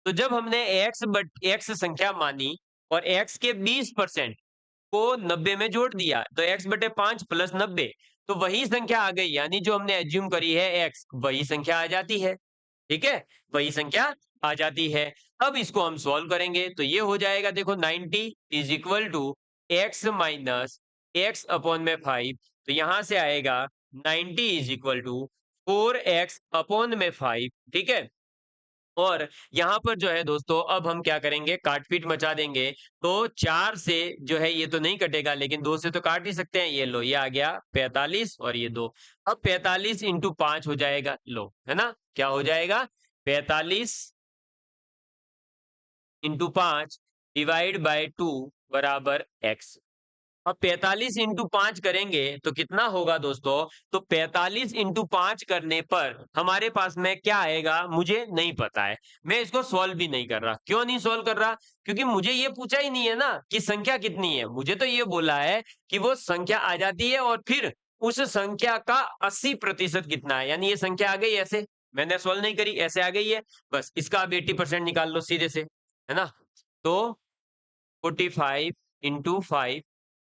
तो जब हमने x संख्या मानी और x के 20% को 90 में जोड़ दिया तो x बटे 5 प्लस 90, तो वही संख्या आ गई, यानी जो हमने एज्यूम करी है x, वही संख्या आ जाती है। ठीक है, वही संख्या आ जाती है। अब इसको हम सॉल्व करेंगे तो ये हो जाएगा, देखो 90 is equal to x minus x upon में 5। तो यहां से आएगा 90 is equal to 4x upon में 5। ठीक है, और यहाँ पर जो है दोस्तों अब हम क्या करेंगे, काटपीट मचा देंगे। तो 4 से जो है ये तो नहीं कटेगा, लेकिन 2 से तो काट ही सकते हैं। ये लो, ये आ गया 45 और ये 2। अब 45 इंटू 5 हो जाएगा, लो, है ना? क्या हो जाएगा? 45 इंटू 5 डिवाइड बाय 2 बराबर x। अब 45 इंटू 5 करेंगे तो कितना होगा दोस्तों? तो 45 इंटू 5 करने पर हमारे पास में क्या आएगा मुझे नहीं पता है। मैं इसको सॉल्व भी नहीं कर रहा। क्यों नहीं सॉल्व कर रहा? क्योंकि मुझे ये पूछा ही नहीं है ना कि संख्या कितनी है। मुझे तो ये बोला है कि वो संख्या आ जाती है और फिर उस संख्या का 80% कितना है, यानी ये संख्या आ गई ऐसे, मैंने सॉल्व नहीं करी, ऐसे आ गई है। बस इसका अब 80% निकाल लो सीधे से, है ना? तो 45 इंटू 5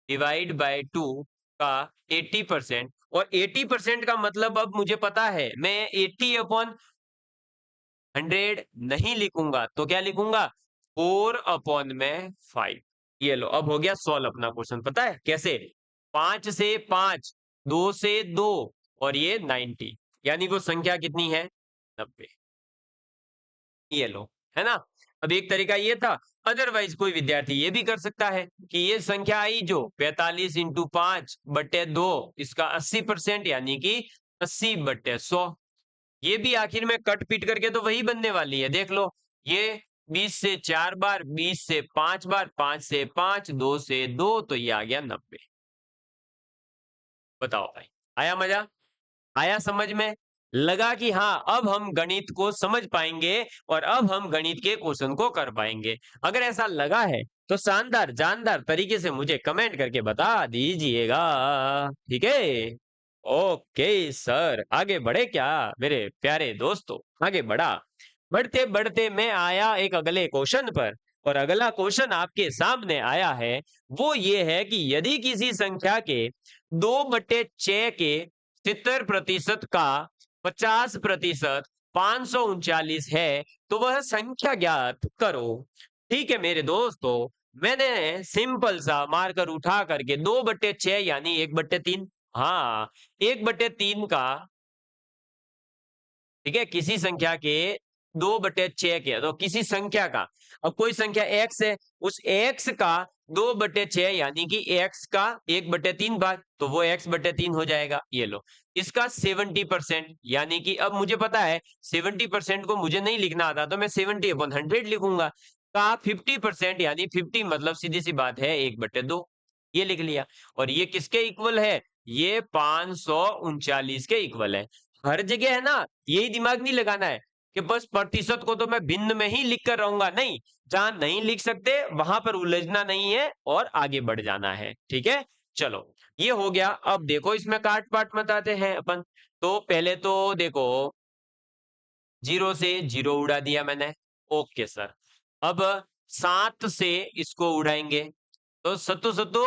डिवाइड बाय 2 का 80%, और 80% का मतलब अब मुझे पता है, मैं 80 अपॉन 100 नहीं लिखूंगा तो क्या लिखूंगा? 4 अपॉन में 5। ये लो, अब हो गया सॉल्व अपना क्वेश्चन। पता है कैसे? 5 से 5, 2 से 2 और ये 90, यानी वो संख्या कितनी है? 90। ये लो, है ना? अब एक तरीका ये था, अदरवाइज कोई विद्यार्थी ये भी कर सकता है कि ये संख्या आई जो 45 इंटू 5 बटे 2, इसका 80% यानी कि 80/100। ये भी आखिर में कट पीट करके तो वही बनने वाली है, देख लो। ये 20 से 4 बार, 20 से 5 बार, 5 से 5, 2 से 2, तो ये आ गया 90। बताओ भाई, आया मजा? आया समझ में? लगा कि हाँ अब हम गणित को समझ पाएंगे और अब हम गणित के क्वेश्चन को कर पाएंगे। अगर ऐसा लगा है तो शानदार जानदार तरीके से मुझे कमेंट करके बता दीजिएगा। ठीक है, ओके सर, आगे बढ़े क्या मेरे प्यारे दोस्तों? आगे बढ़ा, बढ़ते बढ़ते मैं आया एक अगले क्वेश्चन पर। और अगला क्वेश्चन आपके सामने आया है, वो ये है कि यदि किसी संख्या के 2/6 के 70% का 50% 539 है तो वह संख्या ज्ञात करो। ठीक है मेरे दोस्तों, मैंने सिंपल सा मार्कर उठा करके 2/6 यानी 1/3, हाँ 1/3 का, ठीक है, किसी संख्या के 2/6 के, तो किसी संख्या का, अब कोई संख्या x है, उस x का 2/6 यानी कि x का 1/3 भाग, तो वो x/3 हो जाएगा। ये लो, इसका 70%, यानी कि अब मुझे पता है 70% को मुझे नहीं लिखना आता तो मैं 70/100 लिखूंगा। का 50% यानी 50 मतलब सीधी सी बात है 1/2, ये लिख लिया। और ये किसके इक्वल है? ये 539 के इक्वल है। हर जगह है ना, यही दिमाग नहीं लगाना है कि बस प्रतिशत को तो मैं भिन्न में ही लिख कर रहूंगा, नहीं, जहां नहीं लिख सकते वहां पर उलझना नहीं है और आगे बढ़ जाना है। ठीक है, चलो ये हो गया। अब देखो इसमें काट पाट बताते हैं अपन। तो पहले तो देखो 0 से 0 उड़ा दिया मैंने। Okay sir. अब 7 से इसको उड़ाएंगे, तो सत्तू सत्तू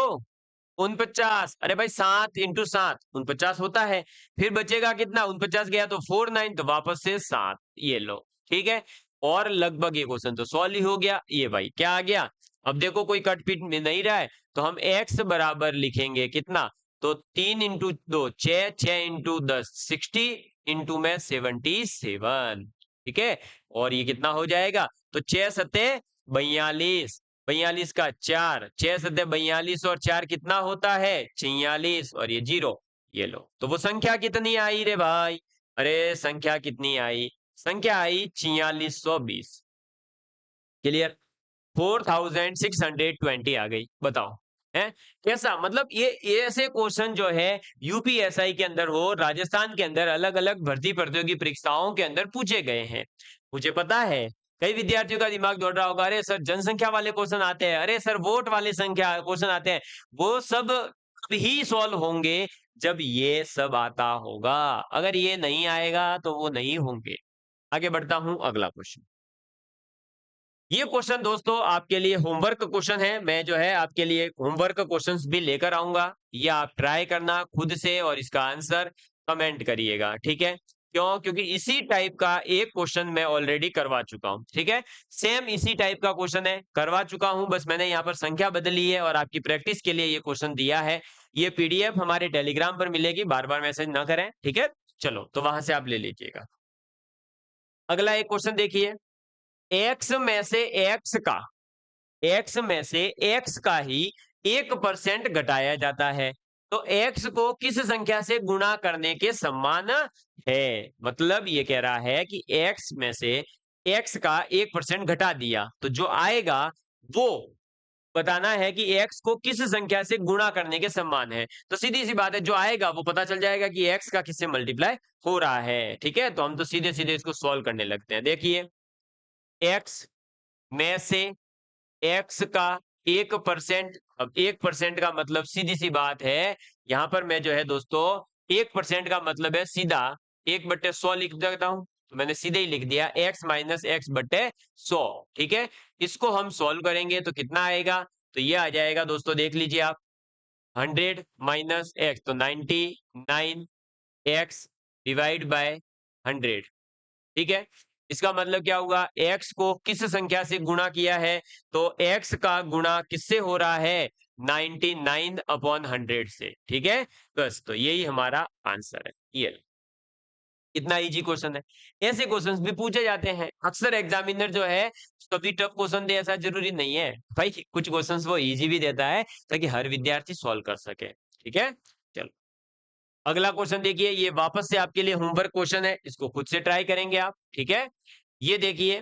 49। अरे भाई 7 इंटू 7 49 होता है। फिर बचेगा कितना, 49 गया तो 49, तो वापस से 7, ये लो। ठीक है, और लगभग ये क्वेश्चन तो सॉल्व ही हो गया। ये भाई क्या आ गया, अब देखो कोई कटपीट में नहीं रहा है, तो हम x बराबर लिखेंगे कितना, तो 3 इंटू 2 6, 6 इंटू 10 60, इंटू में 77। ठीक है, और ये कितना हो जाएगा, तो 6 सत्ते 42, 42 का 4, 6 सत्ते 42 और 4 कितना होता है 46, और ये 0, ये लो। तो वो संख्या कितनी आई रे भाई, अरे संख्या कितनी आई, संख्या आई 4620। क्लियर, 4620 आ गई। बताओ है कैसा, मतलब ये ऐसे क्वेश्चन जो है यूपीएसआई के अंदर हो, राजस्थान के अंदर अलग अलग भर्ती प्रतियोगी परीक्षाओं के अंदर पूछे गए हैं। मुझे पता है कई विद्यार्थियों का दिमाग दौड़ रहा होगा, अरे सर जनसंख्या वाले क्वेश्चन आते हैं, अरे सर वोट वाले संख्या क्वेश्चन आते हैं, वो सब ही सॉल्व होंगे जब ये सब आता होगा, अगर ये नहीं आएगा तो वो नहीं होंगे। आगे बढ़ता हूं, अगला क्वेश्चन। ये क्वेश्चन दोस्तों आपके लिए होमवर्क क्वेश्चन है, मैं जो है आपके लिए होमवर्क क्वेश्चंस भी लेकर आऊंगा, ये आप ट्राई करना खुद से और इसका आंसर कमेंट करिएगा। ठीक है, क्यों, क्योंकि इसी टाइप का एक क्वेश्चन मैं ऑलरेडी करवा चुका हूं। ठीक है, सेम इसी टाइप का क्वेश्चन है, करवा चुका हूं, बस मैंने यहाँ पर संख्या बदली है और आपकी प्रैक्टिस के लिए ये क्वेश्चन दिया है। ये पीडीएफ हमारे टेलीग्राम पर मिलेगी, बार बार मैसेज ना करें। ठीक है, चलो तो वहां से आप ले लीजिएगा। अगला एक क्वेश्चन देखिए, एक्स में से एक्स का एक्स में से एक्स का ही 1% घटाया जाता है, तो एक्स को किस संख्या से गुणा करने के समान है। मतलब ये कह रहा है कि एक्स में से एक्स का 1% घटा दिया, तो जो आएगा वो बताना है कि एक्स को किस संख्या से गुणा करने के समान है। तो सीधी सी बात है, जो आएगा वो पता चल जाएगा कि एक्स का किससे मल्टीप्लाई हो रहा है। ठीक है, तो हम तो सीधे सीधे इसको सॉल्व करने लगते हैं। देखिए, एक्स में से एक्स का 1%, अब 1% का मतलब सीधी सी बात है, यहां पर मैं जो है दोस्तों 1% का मतलब है सीधा 1/100 लिख देता हूं, तो मैंने सीधे ही लिख दिया x माइनस एक्स बटे 100। ठीक है, इसको हम सॉल्व करेंगे तो कितना आएगा, तो ये आ जाएगा दोस्तों, देख लीजिए आप, 100 माइनस एक्स तो 99 एक्स डिवाइड बाय 100। ठीक है, इसका मतलब क्या हुआ, x को किस संख्या से गुणा किया है, तो x का गुणा किससे हो रहा है 99/100 से। ठीक है, बस तो यही हमारा आंसर है। ये इतना इजी क्वेश्चन है। ऐसे क्वेश्चंस भी पूछे जाते हैं अक्सर, एग्जामिनर जो है कभी टफ क्वेश्चन दे ऐसा जरूरी नहीं है भाई, कुछ क्वेश्चंस वो इजी भी देता है ताकि हर विद्यार्थी सॉल्व कर सके। ठीक है, चलो अगला क्वेश्चन देखिए, ये वापस से आपके लिए होमवर्क क्वेश्चन है, इसको खुद से ट्राई करेंगे आप। ठीक है, ये देखिए,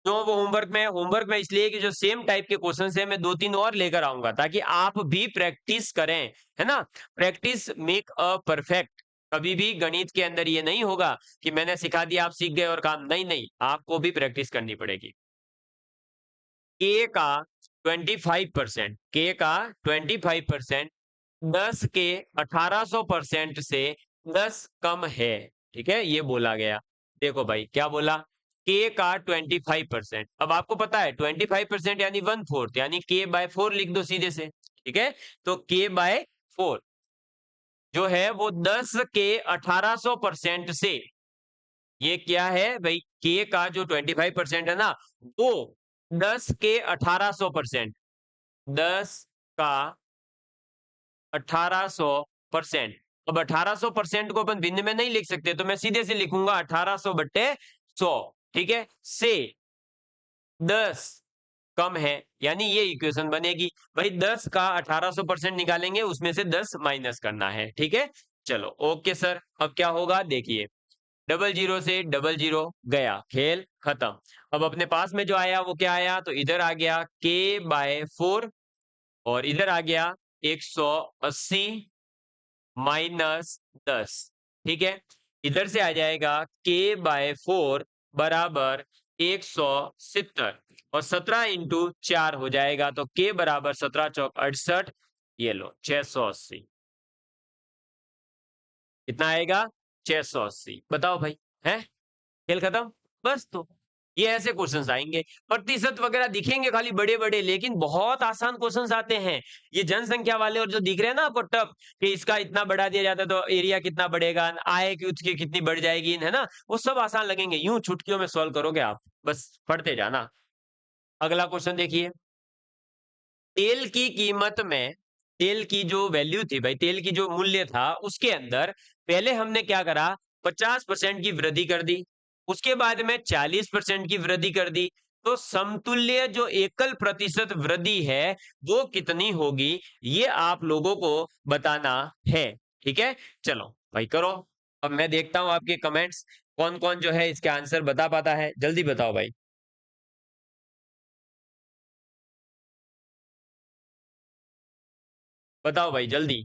तो वो होमवर्क में इसलिए कि जो सेम टाइप के क्वेश्चन है मैं 2-3 और लेकर आऊंगा ताकि आप भी प्रैक्टिस करें, है ना। Practice make a perfect. कभी भी गणित के अंदर ये नहीं होगा कि मैंने सिखा दिया आप सीख गए और काम नहीं, नहीं, आपको भी प्रैक्टिस करनी पड़ेगी। के का 25%, के का 25% 10 के 1800% से 10 कम है। ठीक है, ये बोला गया। देखो भाई क्या बोला, के का 25%, अब आपको पता है 25% यानी 1/4, यानी के बाय 4 लिख दो सीधे से। ठीक है, तो के बाय 4 जो है वो 10 के 1800% से, ये क्या है भाई, के का जो 25% है ना, वो 10 के 1800%, 10 का 1800%। अब 1800% को अपन भिन्न में नहीं लिख सकते, तो मैं सीधे से लिखूंगा 1800/100। ठीक है, से 10 कम है, यानी ये इक्वेशन बनेगी भाई, 10 का 1800% निकालेंगे, उसमें से 10 माइनस करना है। ठीक है, चलो ओके सर। अब क्या होगा देखिए, 00 से 00 गया, खेल खत्म। अब अपने पास में जो आया वो क्या आया, तो इधर आ गया k/4 और इधर आ गया 180 माइनस 10। ठीक है, इधर से आ जाएगा k/4 बराबर 170 और 17 इंटू 4 हो जाएगा, तो के बराबर 17 चौक 68, ये लो 680। कितना आएगा? 680। बताओ भाई, है खेल खत्म। बस, तो ये ऐसे क्वेश्चंस आएंगे, प्रतिशत वगैरह दिखेंगे खाली बड़े बड़े, लेकिन बहुत आसान क्वेश्चंस आते हैं। ये जनसंख्या वाले और जो दिख रहे हैं ना आपको टफ, कि इसका इतना बढ़ा दिया जाता है तो एरिया कितना बढ़ेगा, आय की उसकी कितनी बढ़ जाएगी, है ना, वो सब आसान लगेंगे। यूं चुटकियों में सॉल्व करोगे आप, बस पढ़ते जाना। अगला क्वेश्चन देखिए, तेल की कीमत में, तेल की जो वैल्यू थी भाई, तेल की जो मूल्य था उसके अंदर पहले हमने क्या करा, 50% की वृद्धि कर दी, उसके बाद में 40% की वृद्धि कर दी, तो समतुल्य जो एकल प्रतिशत वृद्धि है वो कितनी होगी, ये आप लोगों को बताना है। ठीक है, चलो भाई करो। अब मैं देखता हूं आपके कमेंट्स, कौन कौन जो है इसके आंसर बता पाता है, जल्दी बताओ भाई। बताओ भाई जल्दी।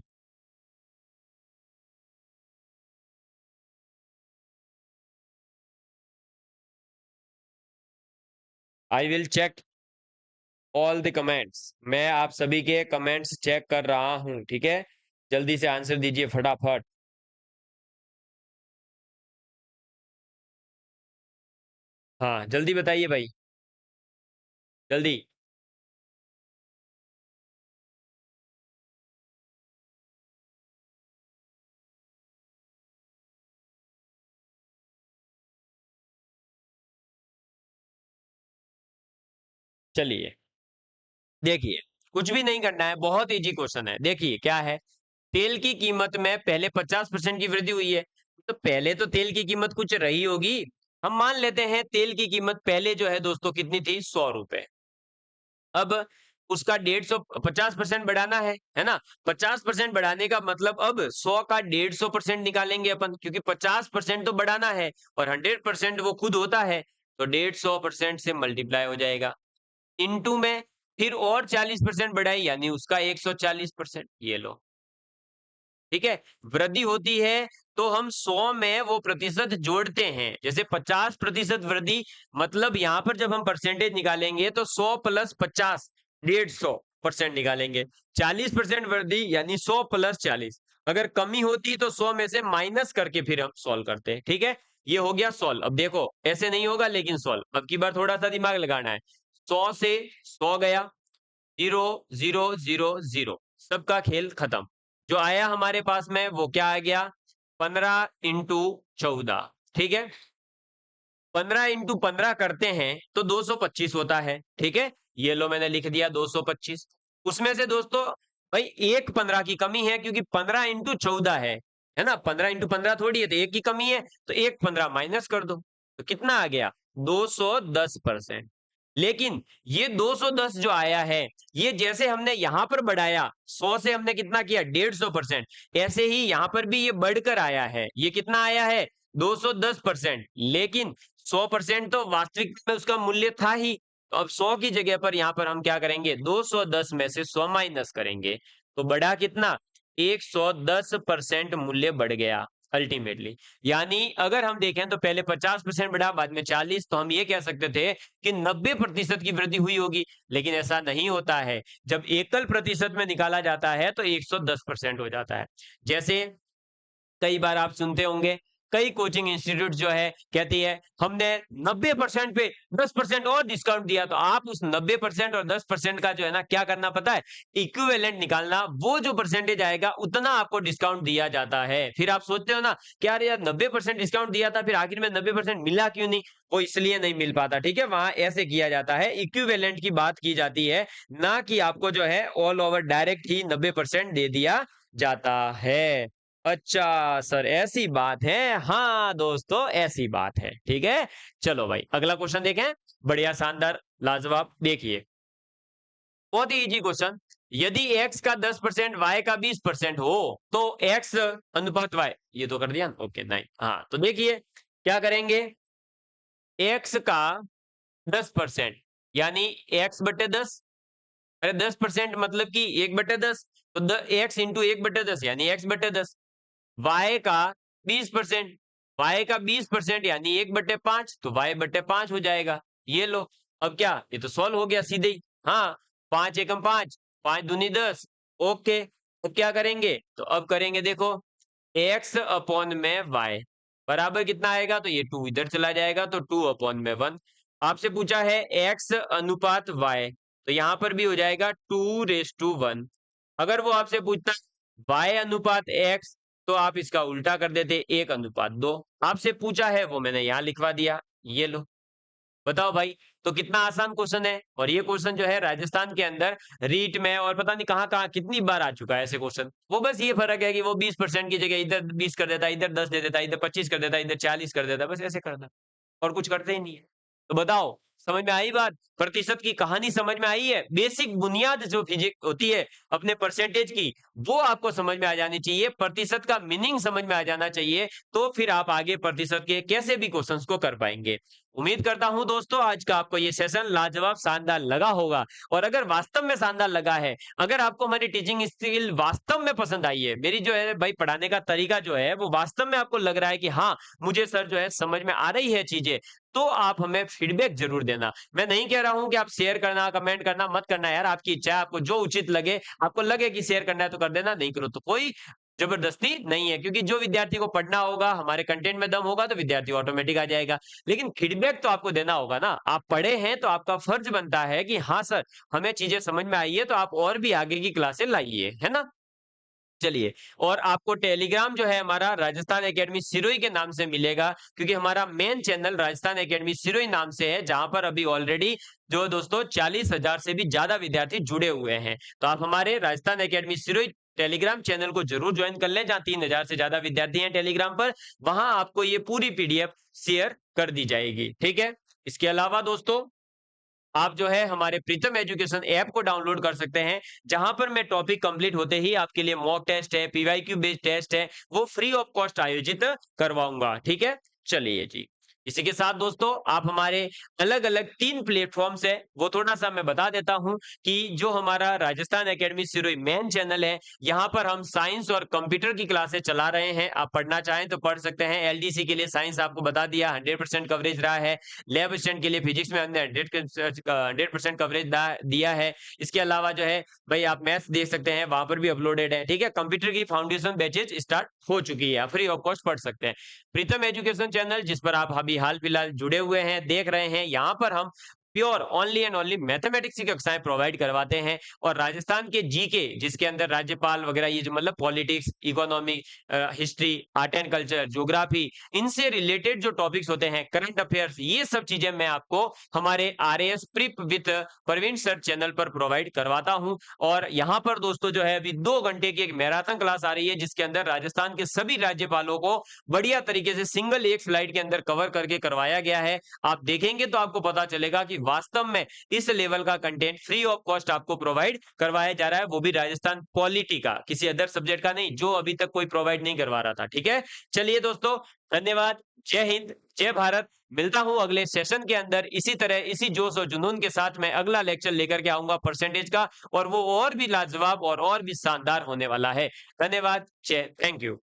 I will check all the comments, मैं आप सभी के कमेंट्स चेक कर रहा हूं, ठीक है, जल्दी से आंसर दीजिए फटाफट। हाँ जल्दी बताइए भाई, जल्दी। चलिए देखिए, कुछ भी नहीं करना है, बहुत इजी क्वेश्चन है। देखिए क्या है, तेल की कीमत में पहले 50% की वृद्धि हुई है, तो पहले तो तेल की कीमत कुछ रही होगी। हम मान लेते हैं तेल की कीमत पहले जो है दोस्तों कितनी थी, 100 रुपए। अब उसका 150 50% बढ़ाना है ना। 50% बढ़ाने का मतलब अब 100 का 150% निकालेंगे अपन, क्योंकि 50% तो बढ़ाना है और 100% वो खुद होता है, तो 150% से मल्टीप्लाई हो जाएगा। इनटू में फिर और 40% बढ़ाई, यानी उसका 140%, ये लो। ठीक है, वृद्धि होती है तो हम 100 में वो प्रतिशत जोड़ते हैं। जैसे 50% वृद्धि, मतलब यहां पर जब हम परसेंटेज निकालेंगे तो 100 प्लस 50, 150% निकालेंगे। 40% वृद्धि यानी 100 प्लस 40। अगर कमी होती तो 100 में से माइनस करके फिर हम सॉल्व करते हैं। ठीक है, ये हो गया सॉल्व। अब देखो ऐसे नहीं होगा, लेकिन सॉल्व अब की बार थोड़ा सा दिमाग लगाना है। 100 से 100 गया, 0 0 0 0, सबका खेल खत्म। जो आया हमारे पास में वो क्या आ गया, 15 इंटू 14। ठीक है, 15 इंटू 15 करते हैं तो 225 होता है। ठीक है, ये लो मैंने लिख दिया 225। उसमें से दोस्तों भाई एक 15 की कमी है, क्योंकि 15 इंटू 14 है ना, 15 इंटू 15 थोड़ी है, तो एक की कमी है, तो एक 15 माइनस कर दो, तो कितना आ गया, 210%। लेकिन ये 210 जो आया है, ये जैसे हमने यहां पर बढ़ाया 100 से, हमने कितना किया, 150%, ऐसे ही यहां पर भी ये बढ़कर आया है। ये कितना आया है, 210%। लेकिन 100% तो वास्तविक में उसका मूल्य था ही, तो अब 100 की जगह पर यहां पर हम क्या करेंगे, 210 में से 100 माइनस करेंगे, तो बढ़ा कितना, 110% मूल्य बढ़ गया अल्टीमेटली। यानी अगर हम देखें तो पहले 50% बढ़ा, बाद में 40, तो हम ये कह सकते थे कि 90% की वृद्धि हुई होगी। लेकिन ऐसा नहीं होता है, जब एकल प्रतिशत में निकाला जाता है तो 110% हो जाता है। जैसे कई बार आप सुनते होंगे, कई कोचिंग इंस्टीट्यूट जो है कहती है हमने 90% पे 10% और डिस्काउंट दिया, तो आप उस 90% और 10% का जो है ना क्या करना पता है, इक्विवेलेंट निकालना। वो जो परसेंटेज आएगा उतना आपको डिस्काउंट दिया जाता है। फिर आप सोचते हो ना कि यार 90% डिस्काउंट दिया था, फिर आखिर में 90% मिला क्यों नहीं, वो इसलिए नहीं मिल पाता। ठीक है, वहां ऐसे किया जाता है, इक्विवेलेंट की बात की जाती है, ना कि आपको जो है ऑल ओवर डायरेक्ट ही 90% दे दिया जाता है। अच्छा सर ऐसी बात है, हाँ दोस्तों ऐसी बात है। ठीक है, चलो भाई अगला क्वेश्चन देखें, बढ़िया शानदार लाजवाब। देखिए बहुत ही इजी क्वेश्चन, यदि x का 10% y का 20% हो तो x अनुपात y, ये तो कर दिया ओके नहीं, हाँ तो देखिए क्या करेंगे, x का 10% यानी x बटे 10, अरे 10% मतलब कि 1/10, तो x इंटू 1/10 यानी x बटे 10। y का 20%, y का 20% यानी 1/5, तो y/5 हो जाएगा। ये लो, अब क्या, ये तो सॉल्व हो गया सीधे ही। हाँ, 5 एकम 5, 5 दूनी 10। ओके, तो क्या करेंगे, तो अब करेंगे देखो, x अपॉन में y बराबर कितना आएगा, तो ये 2 इधर चला जाएगा, तो 2 अपॉन में 1। आपसे पूछा है x अनुपात y, तो यहां पर भी हो जाएगा 2:1। अगर वो आपसे पूछता y अनुपात x, तो आप इसका उल्टा कर देते 1:2। आपसे पूछा है वो मैंने यहां लिखवा दिया। ये लो, बताओ भाई, तो कितना आसान क्वेश्चन है। और ये क्वेश्चन जो है राजस्थान के अंदर रीट में और पता नहीं कहां कहां कितनी बार आ चुका है ऐसे क्वेश्चन। वो बस ये फर्क है कि वो 20% की जगह इधर 20 कर देता है, इधर 10 दे देता है, इधर 25 कर देता है, इधर 40 कर देता है, बस ऐसे करना, और कुछ करते ही नहीं है। तो बताओ, समझ में आई बात, प्रतिशत की कहानी समझ में आई है। बेसिक बुनियाद जो फिजिक्स होती है अपने परसेंटेज की, वो आपको समझ में आ जानी चाहिए, प्रतिशत का मीनिंग समझ में आ जाना चाहिए, तो फिर आप आगे प्रतिशत के कैसे भी क्वेश्चंस को कर पाएंगे। उम्मीद करता हूं दोस्तों आज का आपको ये सेशन लाजवाब शानदार लगा होगा। और अगर वास्तव में शानदार लगा है, अगर आपको हमारी टीचिंग स्किल वास्तव में पसंद आई है, मेरी जो है भाई पढ़ाने का तरीका जो है वो वास्तव में आपको लग रहा है कि हाँ, मुझे सर जो है समझ में आ रही है चीजें, तो आप हमें फीडबैक जरूर देना। मैं नहीं कह रहा हूं कि आप शेयर करना, कमेंट करना मत करना यार, आपकी इच्छा है, आपको जो उचित लगे, आपको लगे कि शेयर करना है तो कर देना, नहीं करो तो कोई जबरदस्ती नहीं है, क्योंकि जो विद्यार्थी को पढ़ना होगा, हमारे कंटेंट में दम होगा, तो विद्यार्थी ऑटोमेटिक आ जाएगा। लेकिन फीडबैक तो आपको देना होगा ना, आप पढ़े हैं तो आपका फर्ज बनता है कि हाँ सर, हमें चीजें समझ में आई है, तो आप और भी आगे की क्लासें लाइए, है ना। चलिए, और आपको टेलीग्राम जो है हमारा राजस्थान एकेडमी सिरोही के नाम से मिलेगा, क्योंकि हमारा main channel Rajasthan academy Sirohi नाम से है, जहां पर अभी ऑलरेडी जो दोस्तों 40,000 से भी ज्यादा विद्यार्थी जुड़े हुए हैं। तो आप हमारे Rajasthan academy Sirohi Telegram channel को जरूर ज्वाइन कर लें, जहां 3,000 से ज्यादा विद्यार्थी हैं टेलीग्राम पर। वहां आपको ये पूरी पीडीएफ शेयर कर दी जाएगी, ठीक है। इसके अलावा दोस्तों, आप जो है हमारे प्रीतम एजुकेशन ऐप को डाउनलोड कर सकते हैं, जहां पर मैं टॉपिक कंप्लीट होते ही आपके लिए मॉक टेस्ट है, पीवाईक्यू बेस्ड टेस्ट है, वो फ्री ऑफ कॉस्ट आयोजित करवाऊंगा, ठीक है। चलिए जी, इसी के साथ दोस्तों आप हमारे अलग अलग 3 प्लेटफॉर्म्स है, वो थोड़ा सा मैं बता देता हूं कि जो हमारा Rajasthan academy Sirohi main channel है, यहाँ पर हम साइंस और कंप्यूटर की क्लासेस चला रहे हैं। आप पढ़ना चाहें तो पढ़ सकते हैं। एलडीसी के लिए साइंस आपको बता दिया 100% कवरेज रहा है। लैब असिस्टेंट के लिए फिजिक्स में हमने 100% कवरेज दिया है। इसके अलावा जो है भाई आप मैथ्स देख सकते हैं, वहां पर भी अपलोडेड है, ठीक है। कंप्यूटर की फाउंडेशन बैचेज स्टार्ट हो चुकी है, फ्री ऑफ कॉस्ट पढ़ सकते हैं। प्रीतम एजुकेशन चैनल जिस पर आप अभी हाल फिलहाल जुड़े हुए हैं, देख रहे हैं, यहाँ पर हम pure only and only mathematics की कक्षाएं प्रोवाइड करवाते हैं। और राजस्थान के जीके, जिसके अंदर राज्यपाल वगैरह, ये जो मतलब politics, economy, history, art and culture, geography, इनसे रिलेटेड जो टॉपिक्स होते हैं, करंट अफेयर्स, ये सब चीजें मैं आपको हमारे RAS prep with Praveen sir channel पर प्रोवाइड करवाता हूं। और यहाँ पर दोस्तों जो है अभी 2 घंटे की एक मैराथन क्लास आ रही है, जिसके अंदर राजस्थान के सभी राज्यपालों को बढ़िया तरीके से सिंगल एक स्लाइड के अंदर कवर करके करवाया गया है। आप देखेंगे तो आपको पता चलेगा कि वास्तव में इस लेवल का कंटेंट फ्री ऑफ कॉस्ट आपको प्रोवाइड करवाया जा रहा है, वो भी राजस्थान पॉलिटी का, किसी अदर सब्जेक्ट का नहीं, जो अभी तक कोई प्रोवाइड नहीं करवा रहा था, ठीक है। चलिए दोस्तों, धन्यवाद। जय हिंद, जय भारत। मिलता हूं अगले सेशन के अंदर, इसी तरह इसी जोश और जुनून के साथ मैं अगला लेक्चर लेकर के आऊंगा परसेंटेज का, और वो और भी लाजवाब और भी शानदार होने वाला है। धन्यवाद, जय, थैंक यू।